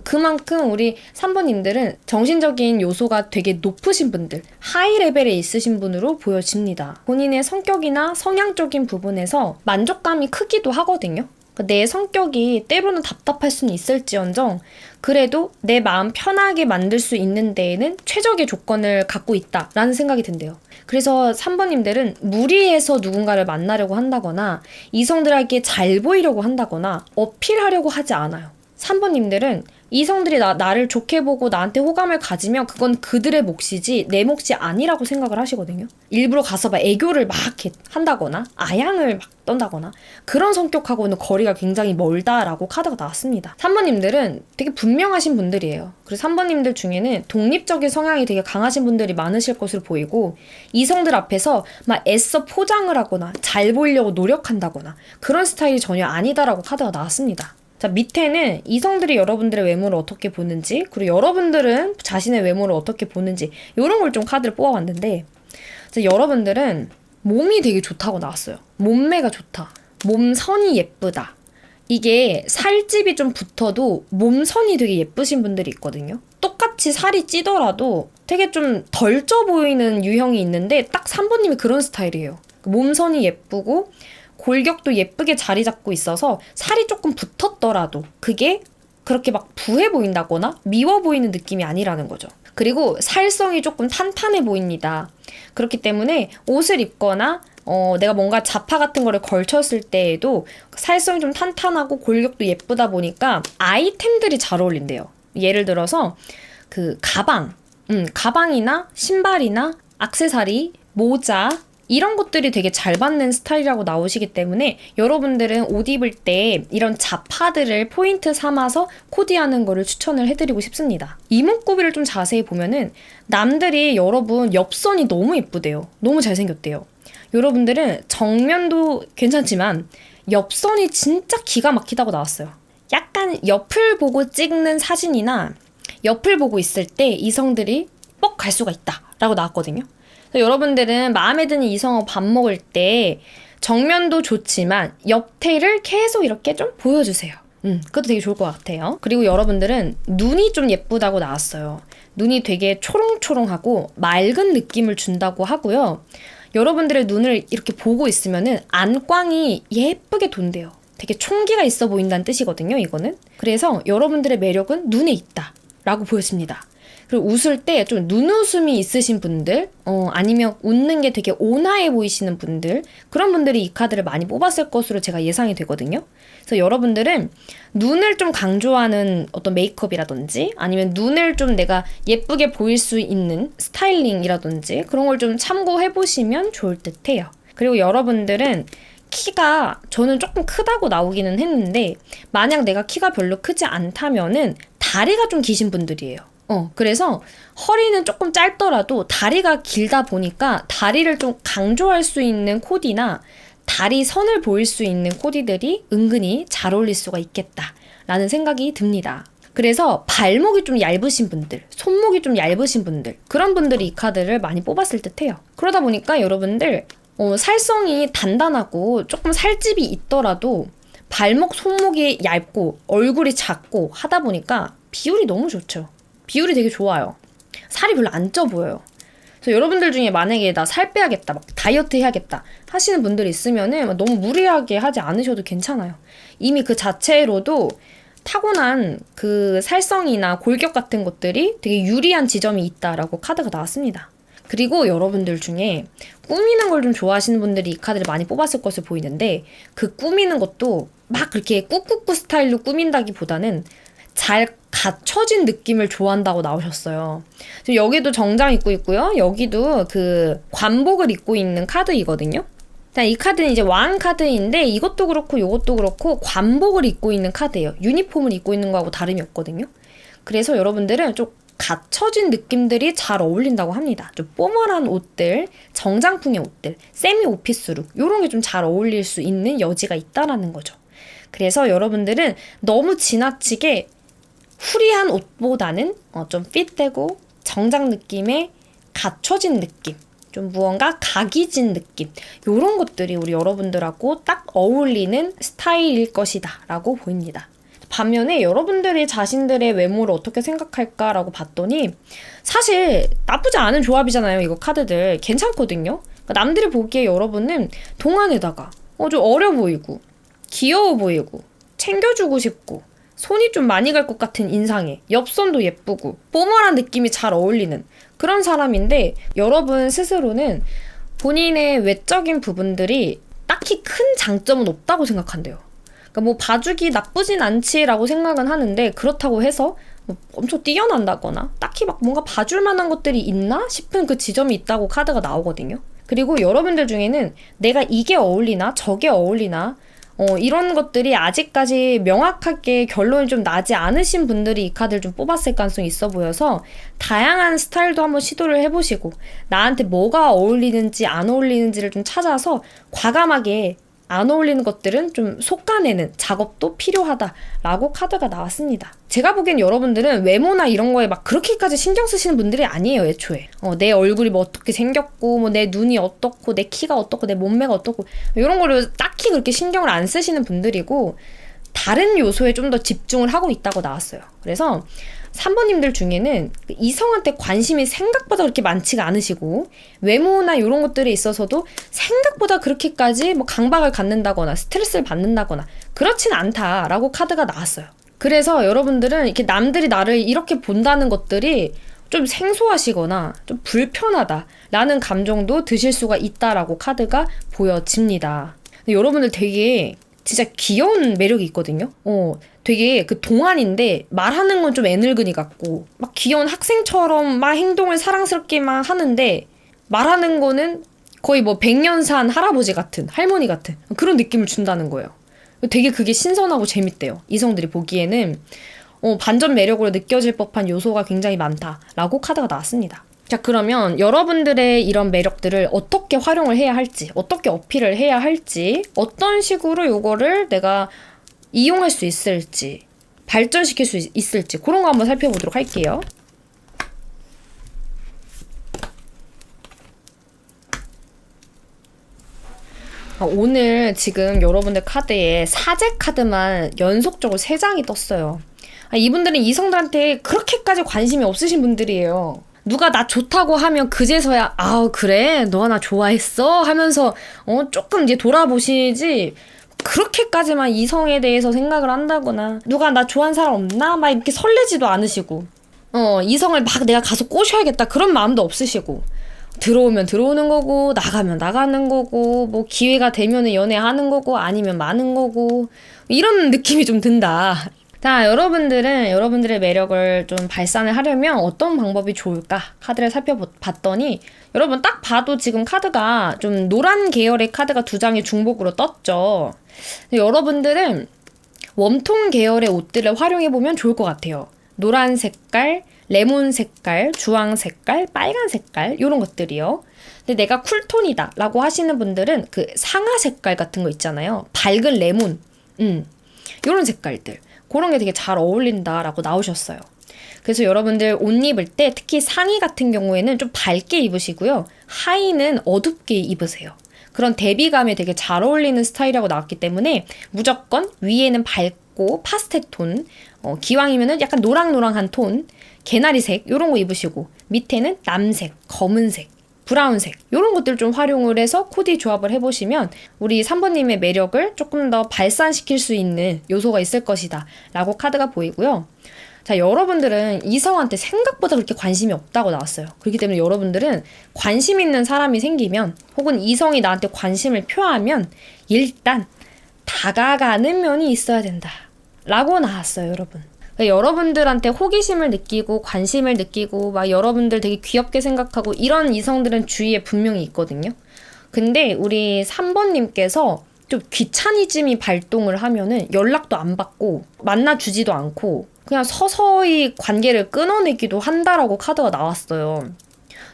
그만큼 우리 3번님들은 정신적인 요소가 되게 높으신 분들, 하이 레벨에 있으신 분으로 보여집니다. 본인의 성격이나 성향적인 부분에서 만족감이 크기도 하거든요. 내 성격이 때로는 답답할 수는 있을지언정 그래도 내 마음 편하게 만들 수 있는 데에는 최적의 조건을 갖고 있다라는 생각이 든대요. 그래서 3번님들은 무리해서 누군가를 만나려고 한다거나 이성들에게 잘 보이려고 한다거나 어필하려고 하지 않아요. 3번님들은 이성들이 나를 좋게 보고 나한테 호감을 가지면 그건 그들의 몫이지 내 몫이 아니라고 생각을 하시거든요. 일부러 가서 막 애교를 막 한다거나 아양을 막 떤다거나 그런 성격하고는 거리가 굉장히 멀다라고 카드가 나왔습니다. 3번님들은 되게 분명하신 분들이에요. 그래서 3번님들 중에는 독립적인 성향이 되게 강하신 분들이 많으실 것으로 보이고 이성들 앞에서 막 애써 포장을 하거나 잘 보이려고 노력한다거나 그런 스타일이 전혀 아니다라고 카드가 나왔습니다. 자, 밑에는 이성들이 여러분들의 외모를 어떻게 보는지 그리고 여러분들은 자신의 외모를 어떻게 보는지 이런 걸 좀 카드를 뽑아봤는데 자, 여러분들은 몸이 되게 좋다고 나왔어요. 몸매가 좋다. 몸선이 예쁘다. 이게 살집이 좀 붙어도 몸선이 되게 예쁘신 분들이 있거든요. 똑같이 살이 찌더라도 되게 좀 덜 쪄 보이는 유형이 있는데 딱 3번님이 그런 스타일이에요. 몸선이 예쁘고 골격도 예쁘게 자리 잡고 있어서 살이 조금 붙었더라도 그게 그렇게 막 부해 보인다거나 미워 보이는 느낌이 아니라는 거죠. 그리고 살성이 조금 탄탄해 보입니다. 그렇기 때문에 옷을 입거나 내가 뭔가 자파 같은 거를 걸쳤을 때에도 살성이 좀 탄탄하고 골격도 예쁘다 보니까 아이템들이 잘 어울린대요. 예를 들어서 그 가방이나 신발이나 액세서리, 모자 이런 것들이 되게 잘 받는 스타일이라고 나오시기 때문에 여러분들은 옷 입을 때 이런 잡파들을 포인트 삼아서 코디하는 거를 추천을 해드리고 싶습니다. 이목구비를 좀 자세히 보면은 남들이 여러분 옆선이 너무 예쁘대요. 너무 잘생겼대요. 여러분들은 정면도 괜찮지만 옆선이 진짜 기가 막히다고 나왔어요. 약간 옆을 보고 찍는 사진이나 옆을 보고 있을 때 이성들이 뻑 갈 수가 있다 라고 나왔거든요. 여러분들은 마음에 드는 이성하고 밥 먹을 때 정면도 좋지만 옆태를 계속 이렇게 좀 보여주세요. 그것도 되게 좋을 것 같아요. 그리고 여러분들은 눈이 좀 예쁘다고 나왔어요. 눈이 되게 초롱초롱하고 맑은 느낌을 준다고 하고요. 여러분들의 눈을 이렇게 보고 있으면은 안광이 예쁘게 돈대요. 되게 총기가 있어 보인다는 뜻이거든요, 이거는. 그래서 여러분들의 매력은 눈에 있다 라고 보여집니다. 그리고 웃을 때 좀 눈웃음이 있으신 분들, 아니면 웃는 게 되게 온화해 보이시는 분들, 그런 분들이 이 카드를 많이 뽑았을 것으로 제가 예상이 되거든요. 그래서 여러분들은 눈을 좀 강조하는 어떤 메이크업이라든지 아니면 눈을 좀 내가 예쁘게 보일 수 있는 스타일링이라든지 그런 걸 좀 참고해 보시면 좋을 듯 해요. 그리고 여러분들은 키가 저는 조금 크다고 나오기는 했는데 만약 내가 키가 별로 크지 않다면은 다리가 좀 기신 분들이에요. 그래서 허리는 조금 짧더라도 다리가 길다 보니까 다리를 좀 강조할 수 있는 코디나 다리 선을 보일 수 있는 코디들이 은근히 잘 어울릴 수가 있겠다라는 생각이 듭니다. 그래서 발목이 좀 얇으신 분들, 손목이 좀 얇으신 분들, 그런 분들이 이 카드를 많이 뽑았을 듯해요. 그러다 보니까 여러분들 살성이 단단하고 조금 살집이 있더라도 발목, 손목이 얇고 얼굴이 작고 하다 보니까 비율이 너무 좋죠. 비율이 되게 좋아요. 살이 별로 안 쪄 보여요. 그래서 여러분들 중에 만약에 나 살 빼야겠다, 막 다이어트 해야겠다 하시는 분들이 있으면은 너무 무리하게 하지 않으셔도 괜찮아요. 이미 그 자체로도 타고난 그 살성이나 골격 같은 것들이 되게 유리한 지점이 있다라고 카드가 나왔습니다. 그리고 여러분들 중에 꾸미는 걸 좀 좋아하시는 분들이 이 카드를 많이 뽑았을 것으로 보이는데 그 꾸미는 것도 막 그렇게 꾹꾹꾹 스타일로 꾸민다기보다는 잘 갖춰진 느낌을 좋아한다고 나오셨어요. 지금 여기도 정장 입고 있고요. 여기도 그 관복을 입고 있는 카드이거든요. 이 카드는 이제 왕 카드인데 이것도 그렇고 이것도 그렇고 관복을 입고 있는 카드예요. 유니폼을 입고 있는 거하고 다름이 없거든요. 그래서 여러분들은 좀 갖춰진 느낌들이 잘 어울린다고 합니다. 좀 포멀한 옷들, 정장풍의 옷들, 세미 오피스룩 이런 게 좀 잘 어울릴 수 있는 여지가 있다라는 거죠. 그래서 여러분들은 너무 지나치게 후리한 옷보다는 좀 핏되고 정장 느낌의 갖춰진 느낌, 좀 무언가 각이 진 느낌 이런 것들이 우리 여러분들하고 딱 어울리는 스타일일 것이다 라고 보입니다. 반면에 여러분들이 자신들의 외모를 어떻게 생각할까라고 봤더니 사실 나쁘지 않은 조합이잖아요. 이거 카드들 괜찮거든요. 그러니까 남들이 보기에 여러분은 동안에다가 좀 어려 보이고 귀여워 보이고 챙겨주고 싶고 손이 좀 많이 갈 것 같은 인상에 옆선도 예쁘고 포멀한 느낌이 잘 어울리는 그런 사람인데 여러분 스스로는 본인의 외적인 부분들이 딱히 큰 장점은 없다고 생각한대요. 그러니까 뭐 봐주기 나쁘진 않지라고 생각은 하는데 그렇다고 해서 뭐 엄청 뛰어난다거나 딱히 막 뭔가 봐줄 만한 것들이 있나 싶은 그 지점이 있다고 카드가 나오거든요. 그리고 여러분들 중에는 내가 이게 어울리나 저게 어울리나 이런 것들이 아직까지 명확하게 결론이 좀 나지 않으신 분들이 이 카드를 좀 뽑았을 가능성이 있어 보여서 다양한 스타일도 한번 시도를 해보시고 나한테 뭐가 어울리는지 안 어울리는지를 좀 찾아서 과감하게 안 어울리는 것들은 좀 솎아내는 작업도 필요하다라고 카드가 나왔습니다. 제가 보기엔 여러분들은 외모나 이런 거에 막 그렇게까지 신경 쓰시는 분들이 아니에요, 애초에. 내 얼굴이 뭐 어떻게 생겼고, 뭐 내 눈이 어떻고, 내 키가 어떻고, 내 몸매가 어떻고, 이런 거를 딱히 그렇게 신경을 안 쓰시는 분들이고, 다른 요소에 좀 더 집중을 하고 있다고 나왔어요. 그래서 3번님들 중에는 이성한테 관심이 생각보다 그렇게 많지가 않으시고 외모나 이런 것들에 있어서도 생각보다 그렇게까지 뭐 강박을 갖는다거나 스트레스를 받는다거나 그렇진 않다라고 카드가 나왔어요. 그래서 여러분들은 이렇게 남들이 나를 이렇게 본다는 것들이 좀 생소하시거나 좀 불편하다라는 감정도 드실 수가 있다라고 카드가 보여집니다. 여러분들 되게 진짜 귀여운 매력이 있거든요. 되게 그 동안인데 말하는 건 좀 애늙은이 같고 막 귀여운 학생처럼 막 행동을 사랑스럽게 막 하는데 말하는 거는 거의 뭐 100년 산 할아버지 같은, 할머니 같은 그런 느낌을 준다는 거예요. 되게 그게 신선하고 재밌대요. 이성들이 보기에는 반전 매력으로 느껴질 법한 요소가 굉장히 많다라고 카드가 나왔습니다. 자, 그러면 여러분들의 이런 매력들을 어떻게 활용을 해야 할지, 어떻게 어필을 해야 할지, 어떤 식으로 요거를 내가 이용할 수 있을지, 발전시킬 수 있을지, 그런 거 한번 살펴보도록 할게요. 오늘 지금 여러분들 카드에 사제 카드만 연속적으로 3장이 떴어요. 이분들은 이성들한테 그렇게까지 관심이 없으신 분들이에요. 누가 나 좋다고 하면 그제서야 그래 너가 나 좋아했어 하면서 조금 이제 돌아보시지, 그렇게까지만 이성에 대해서 생각을 한다거나 누가 나 좋아하는 사람 없나 막 이렇게 설레지도 않으시고 이성을 막 내가 가서 꼬셔야겠다 그런 마음도 없으시고, 들어오면 들어오는 거고 나가면 나가는 거고 뭐 기회가 되면은 연애하는 거고 아니면 마는 거고 이런 느낌이 좀 든다. 자, 여러분들은 여러분들의 매력을 좀 발산을 하려면 어떤 방법이 좋을까 카드를 살펴봤더니, 여러분 딱 봐도 지금 카드가 좀 노란 계열의 카드가 2장이 중복으로 떴죠. 여러분들은 웜톤 계열의 옷들을 활용해보면 좋을 것 같아요. 노란 색깔, 레몬 색깔, 주황 색깔, 빨간 색깔 이런 것들이요. 근데 내가 쿨톤이다 라고 하시는 분들은 그 상아 색깔 같은 거 있잖아요. 밝은 레몬 이런 색깔들, 그런 게 되게 잘 어울린다라고 나오셨어요. 그래서 여러분들 옷 입을 때 특히 상의 같은 경우에는 좀 밝게 입으시고요. 하의는 어둡게 입으세요. 그런 대비감에 되게 잘 어울리는 스타일이라고 나왔기 때문에 무조건 위에는 밝고 파스텔 톤, 기왕이면은 약간 노랑노랑한 톤, 개나리색 이런 거 입으시고, 밑에는 남색, 검은색, 브라운색 이런 것들 좀 활용을 해서 코디 조합을 해보시면 우리 3번님의 매력을 조금 더 발산시킬 수 있는 요소가 있을 것이다 라고 카드가 보이고요. 자, 여러분들은 이성한테 생각보다 그렇게 관심이 없다고 나왔어요. 그렇기 때문에 여러분들은 관심 있는 사람이 생기면 혹은 이성이 나한테 관심을 표하면 일단 다가가는 면이 있어야 된다 라고 나왔어요, 여러분. 여러분들한테 호기심을 느끼고 관심을 느끼고 막 여러분들 되게 귀엽게 생각하고 이런 이성들은 주위에 분명히 있거든요. 근데 우리 3번님께서 좀 귀차니즘이 발동을 하면은 연락도 안 받고 만나주지도 않고 그냥 서서히 관계를 끊어내기도 한다라고 카드가 나왔어요.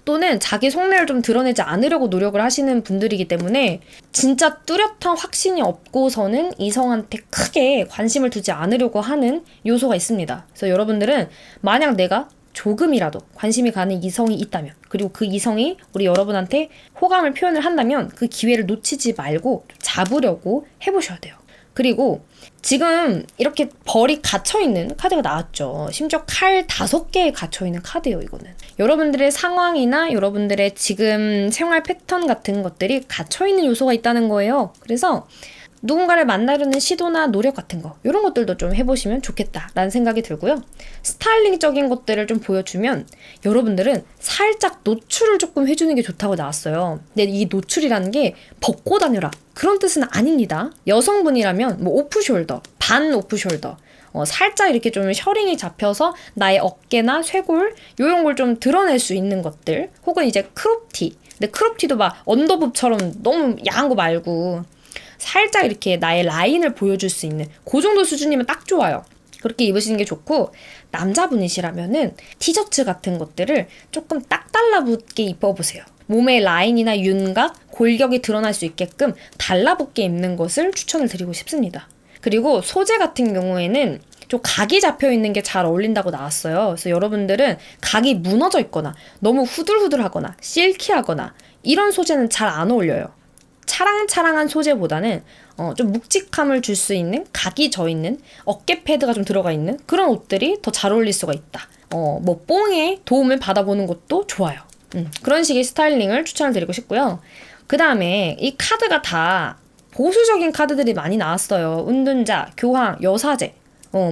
또는 자기 속내를 좀 드러내지 않으려고 노력을 하시는 분들이기 때문에 진짜 뚜렷한 확신이 없고서는 이성한테 크게 관심을 두지 않으려고 하는 요소가 있습니다. 그래서 여러분들은 만약 내가 조금이라도 관심이 가는 이성이 있다면, 그리고 그 이성이 우리 여러분한테 호감을 표현을 한다면 그 기회를 놓치지 말고 잡으려고 해보셔야 돼요. 그리고 지금 이렇게 벌이 갇혀있는 카드가 나왔죠. 심지어 칼 5개에 갇혀있는 카드예요, 이거는. 여러분들의 상황이나 여러분들의 지금 생활 패턴 같은 것들이 갇혀있는 요소가 있다는 거예요. 그래서 누군가를 만나려는 시도나 노력 같은 거, 이런 것들도 좀 해보시면 좋겠다라는 생각이 들고요. 스타일링적인 것들을 좀 보여주면 여러분들은 살짝 노출을 조금 해주는 게 좋다고 나왔어요. 근데 이 노출이라는 게 벗고 다녀라 그런 뜻은 아닙니다. 여성분이라면 뭐 오프숄더, 반 오프숄더, 살짝 이렇게 좀 셔링이 잡혀서 나의 어깨나 쇄골 이런 걸 좀 드러낼 수 있는 것들, 혹은 이제 크롭티. 근데 크롭티도 막 언더부처럼 너무 야한 거 말고 살짝 이렇게 나의 라인을 보여줄 수 있는 그 정도 수준이면 딱 좋아요. 그렇게 입으시는 게 좋고, 남자분이시라면은 티셔츠 같은 것들을 조금 딱 달라붙게 입어보세요. 몸의 라인이나 윤곽, 골격이 드러날 수 있게끔 달라붙게 입는 것을 추천을 드리고 싶습니다. 그리고 소재 같은 경우에는 좀 각이 잡혀있는 게 잘 어울린다고 나왔어요. 그래서 여러분들은 각이 무너져 있거나 너무 후들후들하거나 실키하거나 이런 소재는 잘 안 어울려요. 차랑차랑한 소재보다는 좀 묵직함을 줄 수 있는, 각이 져있는, 어깨 패드가 좀 들어가 있는 그런 옷들이 더 잘 어울릴 수가 있다. 뭐 뽕에 도움을 받아보는 것도 좋아요. 그런 식의 스타일링을 추천을 드리고 싶고요. 그 다음에 이 카드가 다 보수적인 카드들이 많이 나왔어요. 은둔자, 교황, 여사제.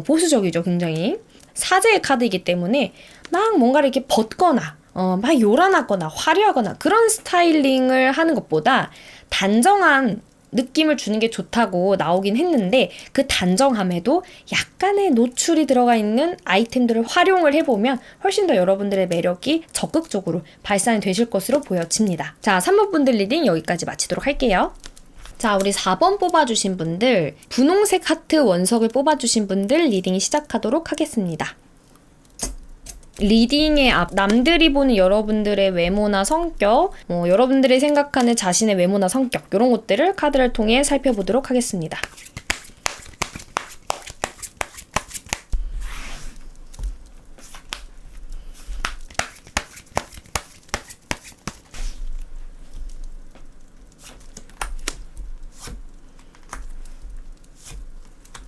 보수적이죠, 굉장히. 사제의 카드이기 때문에 막 뭔가를 이렇게 벗거나 막 요란하거나 화려하거나 그런 스타일링을 하는 것보다 단정한 느낌을 주는 게 좋다고 나오긴 했는데 그 단정함에도 약간의 노출이 들어가 있는 아이템들을 활용을 해보면 훨씬 더 여러분들의 매력이 적극적으로 발산이 되실 것으로 보여집니다. 자, 3번 분들 리딩 여기까지 마치도록 할게요. 자, 우리 4번 뽑아주신 분들, 분홍색 하트 원석을 뽑아주신 분들 리딩 시작하도록 하겠습니다. 리딩의 앞, 남들이 보는 여러분들의 외모나 성격, 여러분들이 생각하는 자신의 외모나 성격, 이런 것들을 카드를 통해 살펴보도록 하겠습니다.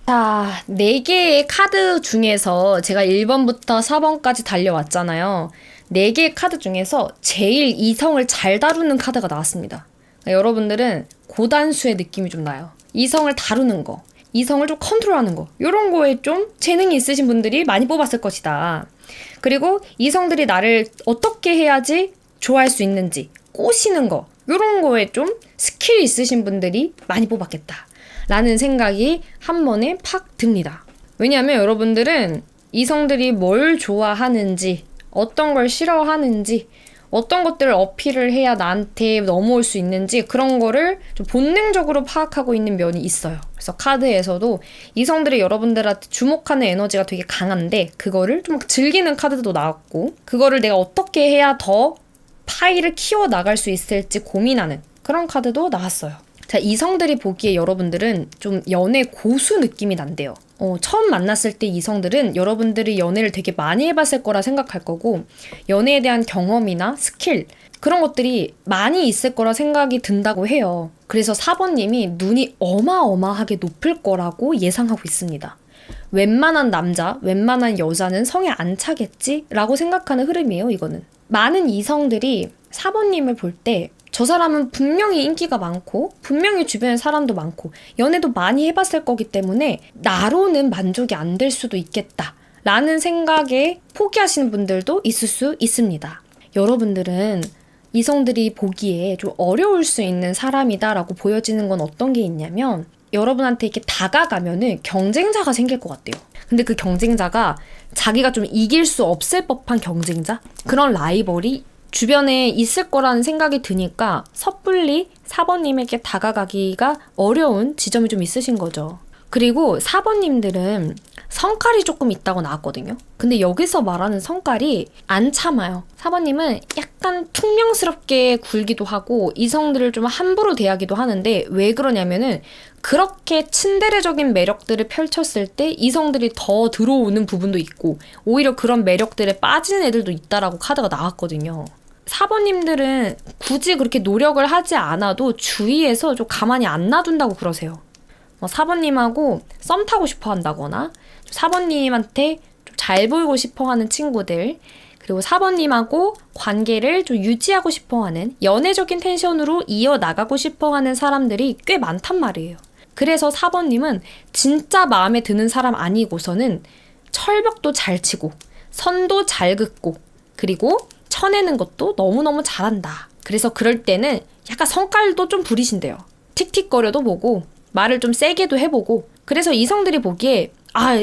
자, 4개의 카드 중에서 제가 1번부터 4번까지 달려왔잖아요. 4개의 카드 중에서 제일 이성을 잘 다루는 카드가 나왔습니다. 그러니까 여러분들은 고단수의 느낌이 좀 나요. 이성을 다루는 거, 이성을 좀 컨트롤하는 거, 이런 거에 좀 재능이 있으신 분들이 많이 뽑았을 것이다. 그리고 이성들이 나를 어떻게 해야지 좋아할 수 있는지, 꼬시는 거, 이런 거에 좀 스킬이 있으신 분들이 많이 뽑았겠다 라는 생각이 한 번에 팍 듭니다. 왜냐하면 여러분들은 이성들이 뭘 좋아하는지, 어떤 걸 싫어하는지, 어떤 것들을 어필을 해야 나한테 넘어올 수 있는지 그런 거를 좀 본능적으로 파악하고 있는 면이 있어요. 그래서 카드에서도 이성들이 여러분들한테 주목하는 에너지가 되게 강한데 그거를 좀 즐기는 카드도 나왔고, 그거를 내가 어떻게 해야 더 파일을 키워나갈 수 있을지 고민하는 그런 카드도 나왔어요. 자, 이성들이 보기에 여러분들은 좀 연애 고수 느낌이 난대요. 처음 만났을 때 이성들은 여러분들이 연애를 되게 많이 해봤을 거라 생각할 거고, 연애에 대한 경험이나 스킬, 그런 것들이 많이 있을 거라 생각이 든다고 해요. 그래서 4번님이 눈이 어마어마하게 높을 거라고 예상하고 있습니다. 웬만한 남자, 웬만한 여자는 성에 안 차겠지? 라고 생각하는 흐름이에요, 이거는. 많은 이성들이 4번님을 볼 때 저 사람은 분명히 인기가 많고 분명히 주변에 사람도 많고 연애도 많이 해봤을 거기 때문에 나로는 만족이 안 될 수도 있겠다 라는 생각에 포기하시는 분들도 있을 수 있습니다. 여러분들은 이성들이 보기에 좀 어려울 수 있는 사람이다 라고 보여지는 건 어떤 게 있냐면, 여러분한테 이렇게 다가가면은 경쟁자가 생길 것 같대요. 근데 그 경쟁자가 자기가 좀 이길 수 없을 법한 경쟁자? 그런 라이벌이 주변에 있을 거라는 생각이 드니까 섣불리 4번님에게 다가가기가 어려운 지점이 좀 있으신 거죠. 그리고 4번님들은 성깔이 조금 있다고 나왔거든요. 근데 여기서 말하는 성깔이 안 참아요. 4번님은 약간 퉁명스럽게 굴기도 하고 이성들을 좀 함부로 대하기도 하는데, 왜 그러냐면은 그렇게 츤데레적인 매력들을 펼쳤을 때 이성들이 더 들어오는 부분도 있고 오히려 그런 매력들에 빠지는 애들도 있다라고 카드가 나왔거든요. 4번님들은 굳이 그렇게 노력을 하지 않아도 주위에서 좀 가만히 안 놔둔다고 그러세요. 4번님하고 썸 타고 싶어 한다거나 4번님한테 좀 잘 보이고 싶어 하는 친구들, 그리고 4번님하고 관계를 좀 유지하고 싶어 하는, 연애적인 텐션으로 이어나가고 싶어 하는 사람들이 꽤 많단 말이에요. 그래서 4번님은 진짜 마음에 드는 사람 아니고서는 철벽도 잘 치고 선도 잘 긋고 그리고 쳐내는 것도 너무너무 잘한다. 그래서 그럴 때는 약간 성깔도 좀 부리신대요. 틱틱거려도 보고 말을 좀 세게도 해보고, 그래서 이성들이 보기에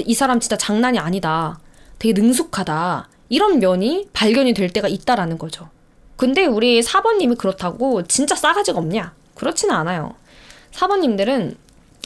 이 사람 진짜 장난이 아니다, 되게 능숙하다, 이런 면이 발견이 될 때가 있다라는 거죠. 근데 우리 4번님이 그렇다고 진짜 싸가지가 없냐? 그렇지는 않아요. 4번님들은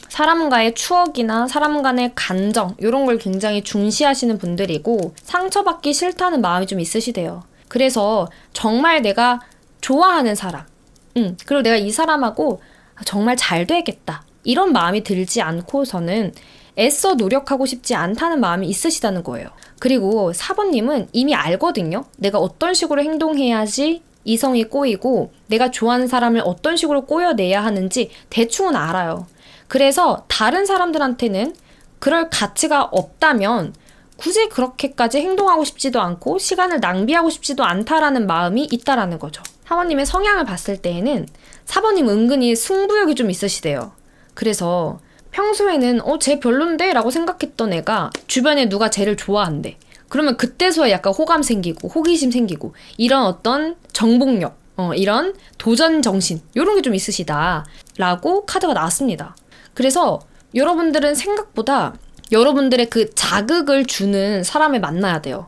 사람과의 추억이나 사람 간의 감정, 이런 걸 굉장히 중시하시는 분들이고 상처받기 싫다는 마음이 좀 있으시대요. 그래서 정말 내가 좋아하는 사람, 그리고 내가 이 사람하고 정말 잘 되겠다, 이런 마음이 들지 않고서는 애써 노력하고 싶지 않다는 마음이 있으시다는 거예요. 그리고 4번님은 이미 알거든요. 내가 어떤 식으로 행동해야지 이성이 꼬이고 내가 좋아하는 사람을 어떤 식으로 꼬여내야 하는지 대충은 알아요. 그래서 다른 사람들한테는 그럴 가치가 없다면 굳이 그렇게까지 행동하고 싶지도 않고 시간을 낭비하고 싶지도 않다라는 마음이 있다라는 거죠. 4번님의 성향을 봤을 때에는 4번님 은근히 승부욕이 좀 있으시대요. 그래서 평소에는 쟤 별론데? 라고 생각했던 애가 주변에 누가 쟤를 좋아한대. 그러면 그때서야 약간 호감 생기고 호기심 생기고 이런 어떤 정복력, 이런 도전 정신 이런 게 좀 있으시다라고 카드가 나왔습니다. 그래서 여러분들은 생각보다 여러분들의 그 자극을 주는 사람을 만나야 돼요.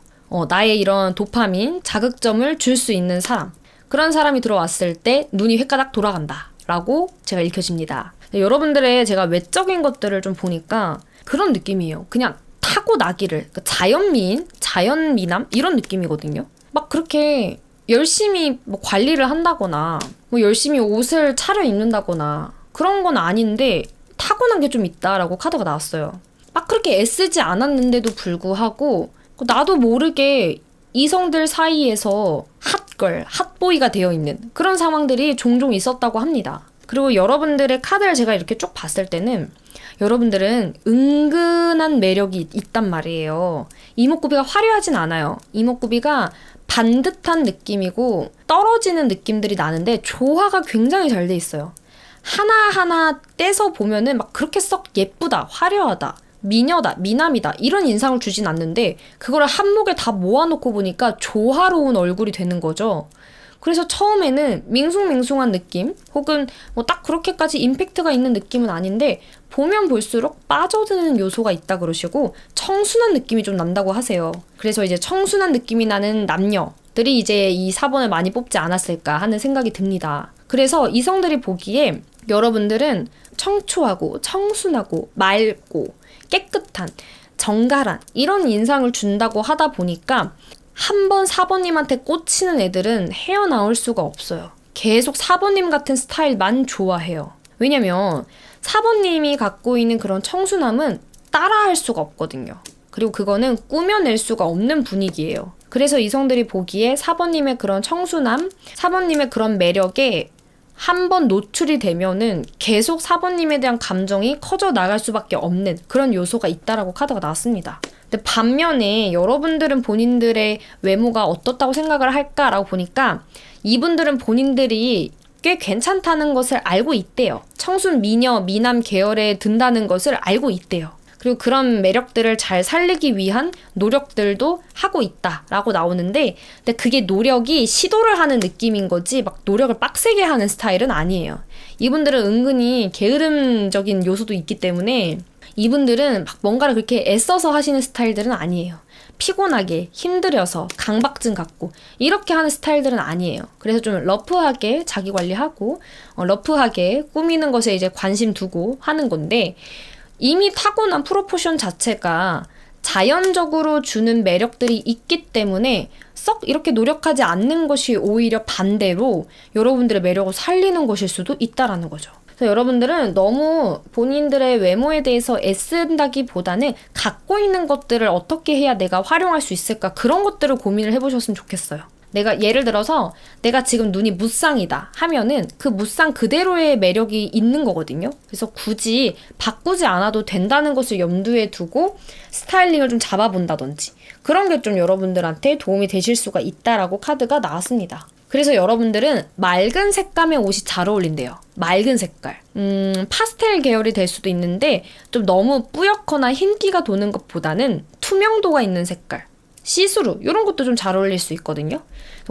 나의 이런 도파민, 자극점을 줄 수 있는 사람. 그런 사람이 들어왔을 때 눈이 획가닥 돌아간다 라고 제가 읽혀집니다. 여러분들의 제가 외적인 것들을 좀 보니까 그런 느낌이에요. 그냥 타고나기를, 자연미남 이런 느낌이거든요. 막 그렇게 열심히 뭐 관리를 한다거나 뭐 열심히 옷을 차려 입는다거나 그런 건 아닌데 타고난 게 좀 있다라고 카드가 나왔어요. 막 그렇게 애쓰지 않았는데도 불구하고 나도 모르게 이성들 사이에서 핫걸, 핫보이가 되어 있는 그런 상황들이 종종 있었다고 합니다. 그리고 여러분들의 카드를 제가 이렇게 쭉 봤을 때는 여러분들은 은근한 매력이 있단 말이에요. 이목구비가 화려하진 않아요. 이목구비가 반듯한 느낌이고 떨어지는 느낌들이 나는데 조화가 굉장히 잘 돼 있어요. 하나하나 떼서 보면은 막 그렇게 썩 예쁘다, 화려하다, 미녀다, 미남이다 이런 인상을 주진 않는데 그거를 한목에 다 모아놓고 보니까 조화로운 얼굴이 되는 거죠. 그래서 처음에는 밍숭맹숭한 느낌 혹은 뭐 딱 그렇게까지 임팩트가 있는 느낌은 아닌데 보면 볼수록 빠져드는 요소가 있다 그러시고 청순한 느낌이 좀 난다고 하세요. 그래서 이제 청순한 느낌이 나는 남녀들이 이제 이 4번을 많이 뽑지 않았을까 하는 생각이 듭니다. 그래서 이성들이 보기에 여러분들은 청초하고 청순하고 맑고 깨끗한 정갈한 이런 인상을 준다고 하다 보니까 한 번 4번님한테 꽂히는 애들은 헤어나올 수가 없어요. 계속 4번님 같은 스타일만 좋아해요. 왜냐면 4번님이 갖고 있는 그런 청순함은 따라할 수가 없거든요. 그리고 그거는 꾸며낼 수가 없는 분위기예요. 그래서 이성들이 보기에 4번님의 그런 청순함, 4번님의 그런 매력에 한 번 노출이 되면은 계속 4번님에 대한 감정이 커져 나갈 수밖에 없는 그런 요소가 있다라고 카드가 나왔습니다. 근데 반면에 여러분들은 본인들의 외모가 어떻다고 생각을 할까라고 보니까 이분들은 본인들이 꽤 괜찮다는 것을 알고 있대요. 청순 미녀, 미남 계열에 든다는 것을 알고 있대요. 그리고 그런 매력들을 잘 살리기 위한 노력들도 하고 있다라고 나오는데 근데 그게 노력이 시도를 하는 느낌인 거지 막 노력을 빡세게 하는 스타일은 아니에요. 이분들은 은근히 게으름적인 요소도 있기 때문에 이분들은 막 뭔가를 그렇게 애써서 하시는 스타일들은 아니에요. 피곤하게, 힘들여서, 강박증 갖고 이렇게 하는 스타일들은 아니에요. 그래서 좀 러프하게 자기 관리하고 러프하게 꾸미는 것에 이제 관심 두고 하는 건데 이미 타고난 프로포션 자체가 자연적으로 주는 매력들이 있기 때문에 썩 이렇게 노력하지 않는 것이 오히려 반대로 여러분들의 매력을 살리는 것일 수도 있다라는 거죠. 그래서 여러분들은 너무 본인들의 외모에 대해서 애쓴다기보다는 갖고 있는 것들을 어떻게 해야 내가 활용할 수 있을까 그런 것들을 고민을 해보셨으면 좋겠어요. 내가 예를 들어서 내가 지금 눈이 무쌍이다 하면은 그 무쌍 그대로의 매력이 있는 거거든요. 그래서 굳이 바꾸지 않아도 된다는 것을 염두에 두고 스타일링을 좀 잡아본다든지 그런 게 좀 여러분들한테 도움이 되실 수가 있다라고 카드가 나왔습니다. 그래서 여러분들은 맑은 색감의 옷이 잘 어울린대요. 맑은 색깔. 파스텔 계열이 될 수도 있는데 좀 너무 뿌옇거나 흰기가 도는 것보다는 투명도가 있는 색깔. 시스루 이런 것도 좀 잘 어울릴 수 있거든요.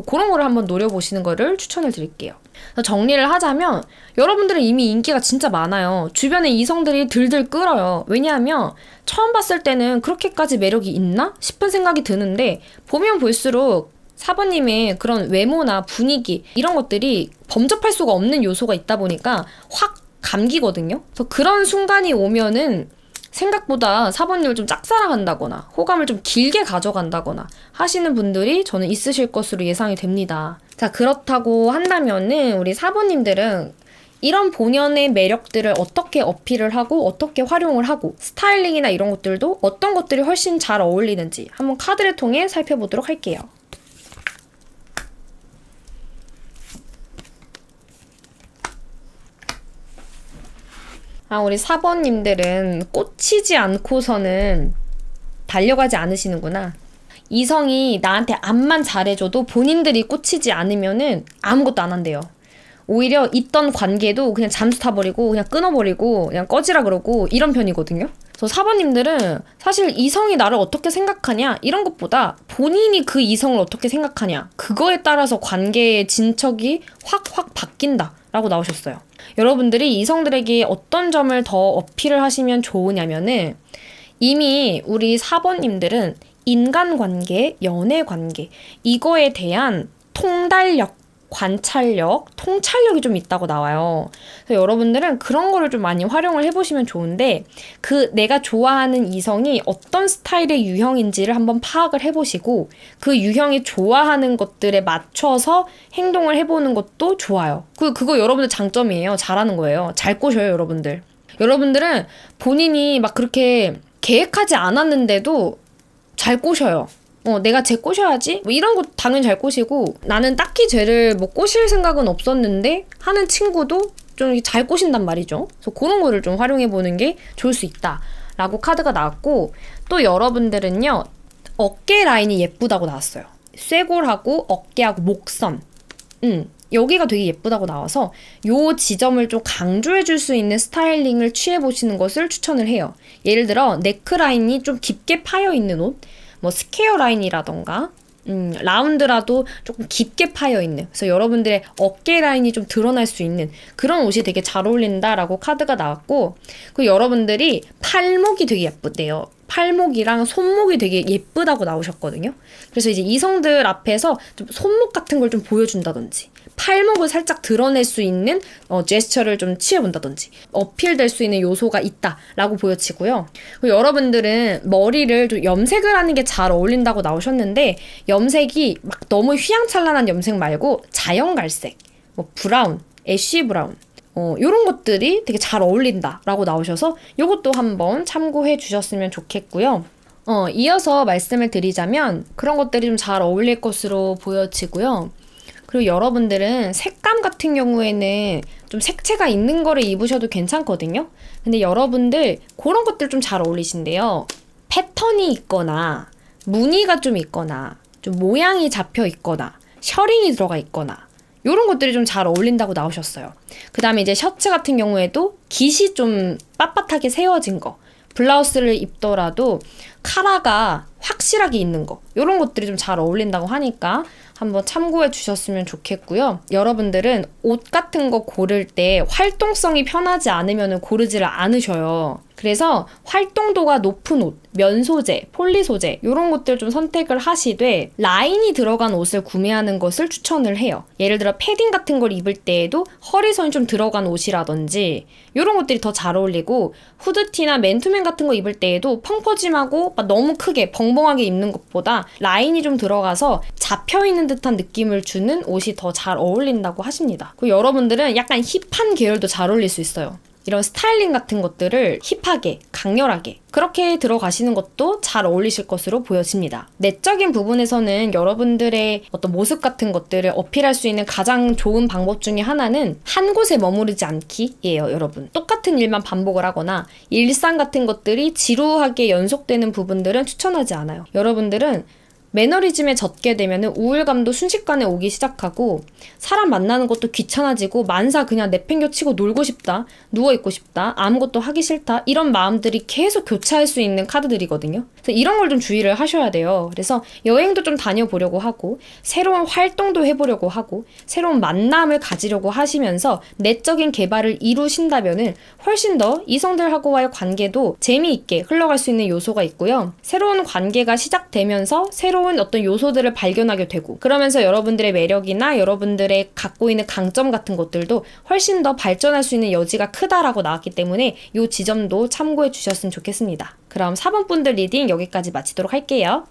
그런 거를 한번 노려보시는 거를 추천을 드릴게요. 정리를 하자면 여러분들은 이미 인기가 진짜 많아요. 주변에 이성들이 들들 끌어요. 왜냐하면 처음 봤을 때는 그렇게까지 매력이 있나 싶은 생각이 드는데 보면 볼수록 4번님의 그런 외모나 분위기 이런 것들이 범접할 수가 없는 요소가 있다 보니까 확 감기거든요. 그래서 그런 순간이 오면은 생각보다 4번님을 좀 짝사랑한다거나 호감을 좀 길게 가져간다거나 하시는 분들이 저는 있으실 것으로 예상이 됩니다. 자, 그렇다고 한다면은 우리 4번님들은 이런 본연의 매력들을 어떻게 어필을 하고 어떻게 활용을 하고 스타일링이나 이런 것들도 어떤 것들이 훨씬 잘 어울리는지 한번 카드를 통해 살펴보도록 할게요. 우리 4번님들은 꽂히지 않고서는 달려가지 않으시는구나. 이성이 나한테 앞만 잘해줘도 본인들이 꽂히지 않으면은 아무것도 안 한대요. 오히려 있던 관계도 그냥 잠수 타버리고 그냥 끊어버리고 그냥 꺼지라 그러고 이런 편이거든요. 그래서 4번님들은 사실 이성이 나를 어떻게 생각하냐 이런 것보다 본인이 그 이성을 어떻게 생각하냐 그거에 따라서 관계의 진척이 확 바뀐다 라고 나오셨어요. 여러분들이 이성들에게 어떤 점을 더 어필을 하시면 좋으냐면은 이미 우리 4번님들은 인간관계, 연애관계 이거에 대한 통달력, 관찰력, 통찰력이 좀 있다고 나와요. 그래서 여러분들은 그런 거를 좀 많이 활용을 해보시면 좋은데 그 내가 좋아하는 이성이 어떤 스타일의 유형인지를 한번 파악을 해보시고 그 유형이 좋아하는 것들에 맞춰서 행동을 해보는 것도 좋아요. 그거 여러분들 장점이에요. 잘하는 거예요. 잘 꼬셔요, 여러분들. 여러분들은 본인이 막 그렇게 계획하지 않았는데도 잘 꼬셔요. 내가 쟤 꼬셔야지? 뭐 이런 거 당연히 잘 꼬시고 나는 딱히 쟤를 뭐 꼬실 생각은 없었는데 하는 친구도 좀 잘 꼬신단 말이죠. 그래서 그런 거를 좀 활용해보는 게 좋을 수 있다 라고 카드가 나왔고 또 여러분들은요 어깨 라인이 예쁘다고 나왔어요. 쇄골하고 어깨하고 목선 여기가 되게 예쁘다고 나와서 요 지점을 좀 강조해줄 수 있는 스타일링을 취해보시는 것을 추천을 해요. 예를 들어 네크라인이 좀 깊게 파여있는 옷 뭐 스퀘어 라인이라던가 라운드라도 조금 깊게 파여있는 그래서 여러분들의 어깨 라인이 좀 드러날 수 있는 그런 옷이 되게 잘 어울린다라고 카드가 나왔고 그리고 여러분들이 팔목이 되게 예쁘대요. 팔목이랑 손목이 되게 예쁘다고 나오셨거든요. 그래서 이제 이성들 앞에서 좀 손목 같은 걸 좀 보여준다든지 팔목을 살짝 드러낼 수 있는 제스처를 좀 취해본다든지 어필될 수 있는 요소가 있다라고 보여지고요. 그리고 여러분들은 머리를 좀 염색을 하는 게 잘 어울린다고 나오셨는데 염색이 막 너무 휘황찬란한 염색 말고 자연갈색, 뭐 브라운, 애쉬 브라운 요런 것들이 되게 잘 어울린다라고 나오셔서 요것도 한번 참고해 주셨으면 좋겠고요. 이어서 말씀을 드리자면 그런 것들이 좀 잘 어울릴 것으로 보여지고요. 그리고 여러분들은 색감 같은 경우에는 좀 색채가 있는 거를 입으셔도 괜찮거든요. 근데 여러분들 그런 것들 좀 잘 어울리신데요. 패턴이 있거나 무늬가 좀 있거나 좀 모양이 잡혀 있거나 셔링이 들어가 있거나 이런 것들이 좀 잘 어울린다고 나오셨어요. 그 다음에 이제 셔츠 같은 경우에도 깃이 좀 빳빳하게 세워진 거 블라우스를 입더라도 카라가 확실하게 있는 거 이런 것들이 좀 잘 어울린다고 하니까 한번 참고해 주셨으면 좋겠고요. 여러분들은 옷 같은 거 고를 때 활동성이 편하지 않으면 고르지를 않으셔요. 그래서 활동도가 높은 옷, 면 소재, 폴리 소재 이런 것들 좀 선택을 하시되 라인이 들어간 옷을 구매하는 것을 추천을 해요. 예를 들어 패딩 같은 걸 입을 때에도 허리선이 좀 들어간 옷이라든지 이런 것들이 더 잘 어울리고 후드티나 맨투맨 같은 거 입을 때에도 펑퍼짐하고 막 너무 크게 벙벙하게 입는 것보다 라인이 좀 들어가서 잡혀있는 듯한 느낌을 주는 옷이 더 잘 어울린다고 하십니다. 그리고 여러분들은 약간 힙한 계열도 잘 어울릴 수 있어요. 이런 스타일링 같은 것들을 힙하게, 강렬하게 그렇게 들어가시는 것도 잘 어울리실 것으로 보여집니다. 내적인 부분에서는 여러분들의 어떤 모습 같은 것들을 어필할 수 있는 가장 좋은 방법 중에 하나는 한 곳에 머무르지 않기예요, 여러분. 똑같은 일만 반복을 하거나 일상 같은 것들이 지루하게 연속되는 부분들은 추천하지 않아요. 여러분들은 매너리즘에 젖게 되면 우울감도 순식간에 오기 시작하고 사람 만나는 것도 귀찮아지고 만사 그냥 내팽겨치고 놀고 싶다, 누워있고 싶다, 아무것도 하기 싫다 이런 마음들이 계속 교차할 수 있는 카드들이거든요. 그래서 이런 걸 좀 주의를 하셔야 돼요. 그래서 여행도 좀 다녀보려고 하고 새로운 활동도 해보려고 하고 새로운 만남을 가지려고 하시면서 내적인 개발을 이루신다면 훨씬 더 이성들하고와의 관계도 재미있게 흘러갈 수 있는 요소가 있고요. 새로운 관계가 시작되면서 새로운 어떤 요소들을 발견하게 되고 그러면서 여러분들의 매력이나 여러분들의 갖고 있는 강점 같은 것들도 훨씬 더 발전할 수 있는 여지가 크다라고 나왔기 때문에 이 지점도 참고해 주셨으면 좋겠습니다. 그럼 4번 분들 리딩 여기까지 마치도록 할게요.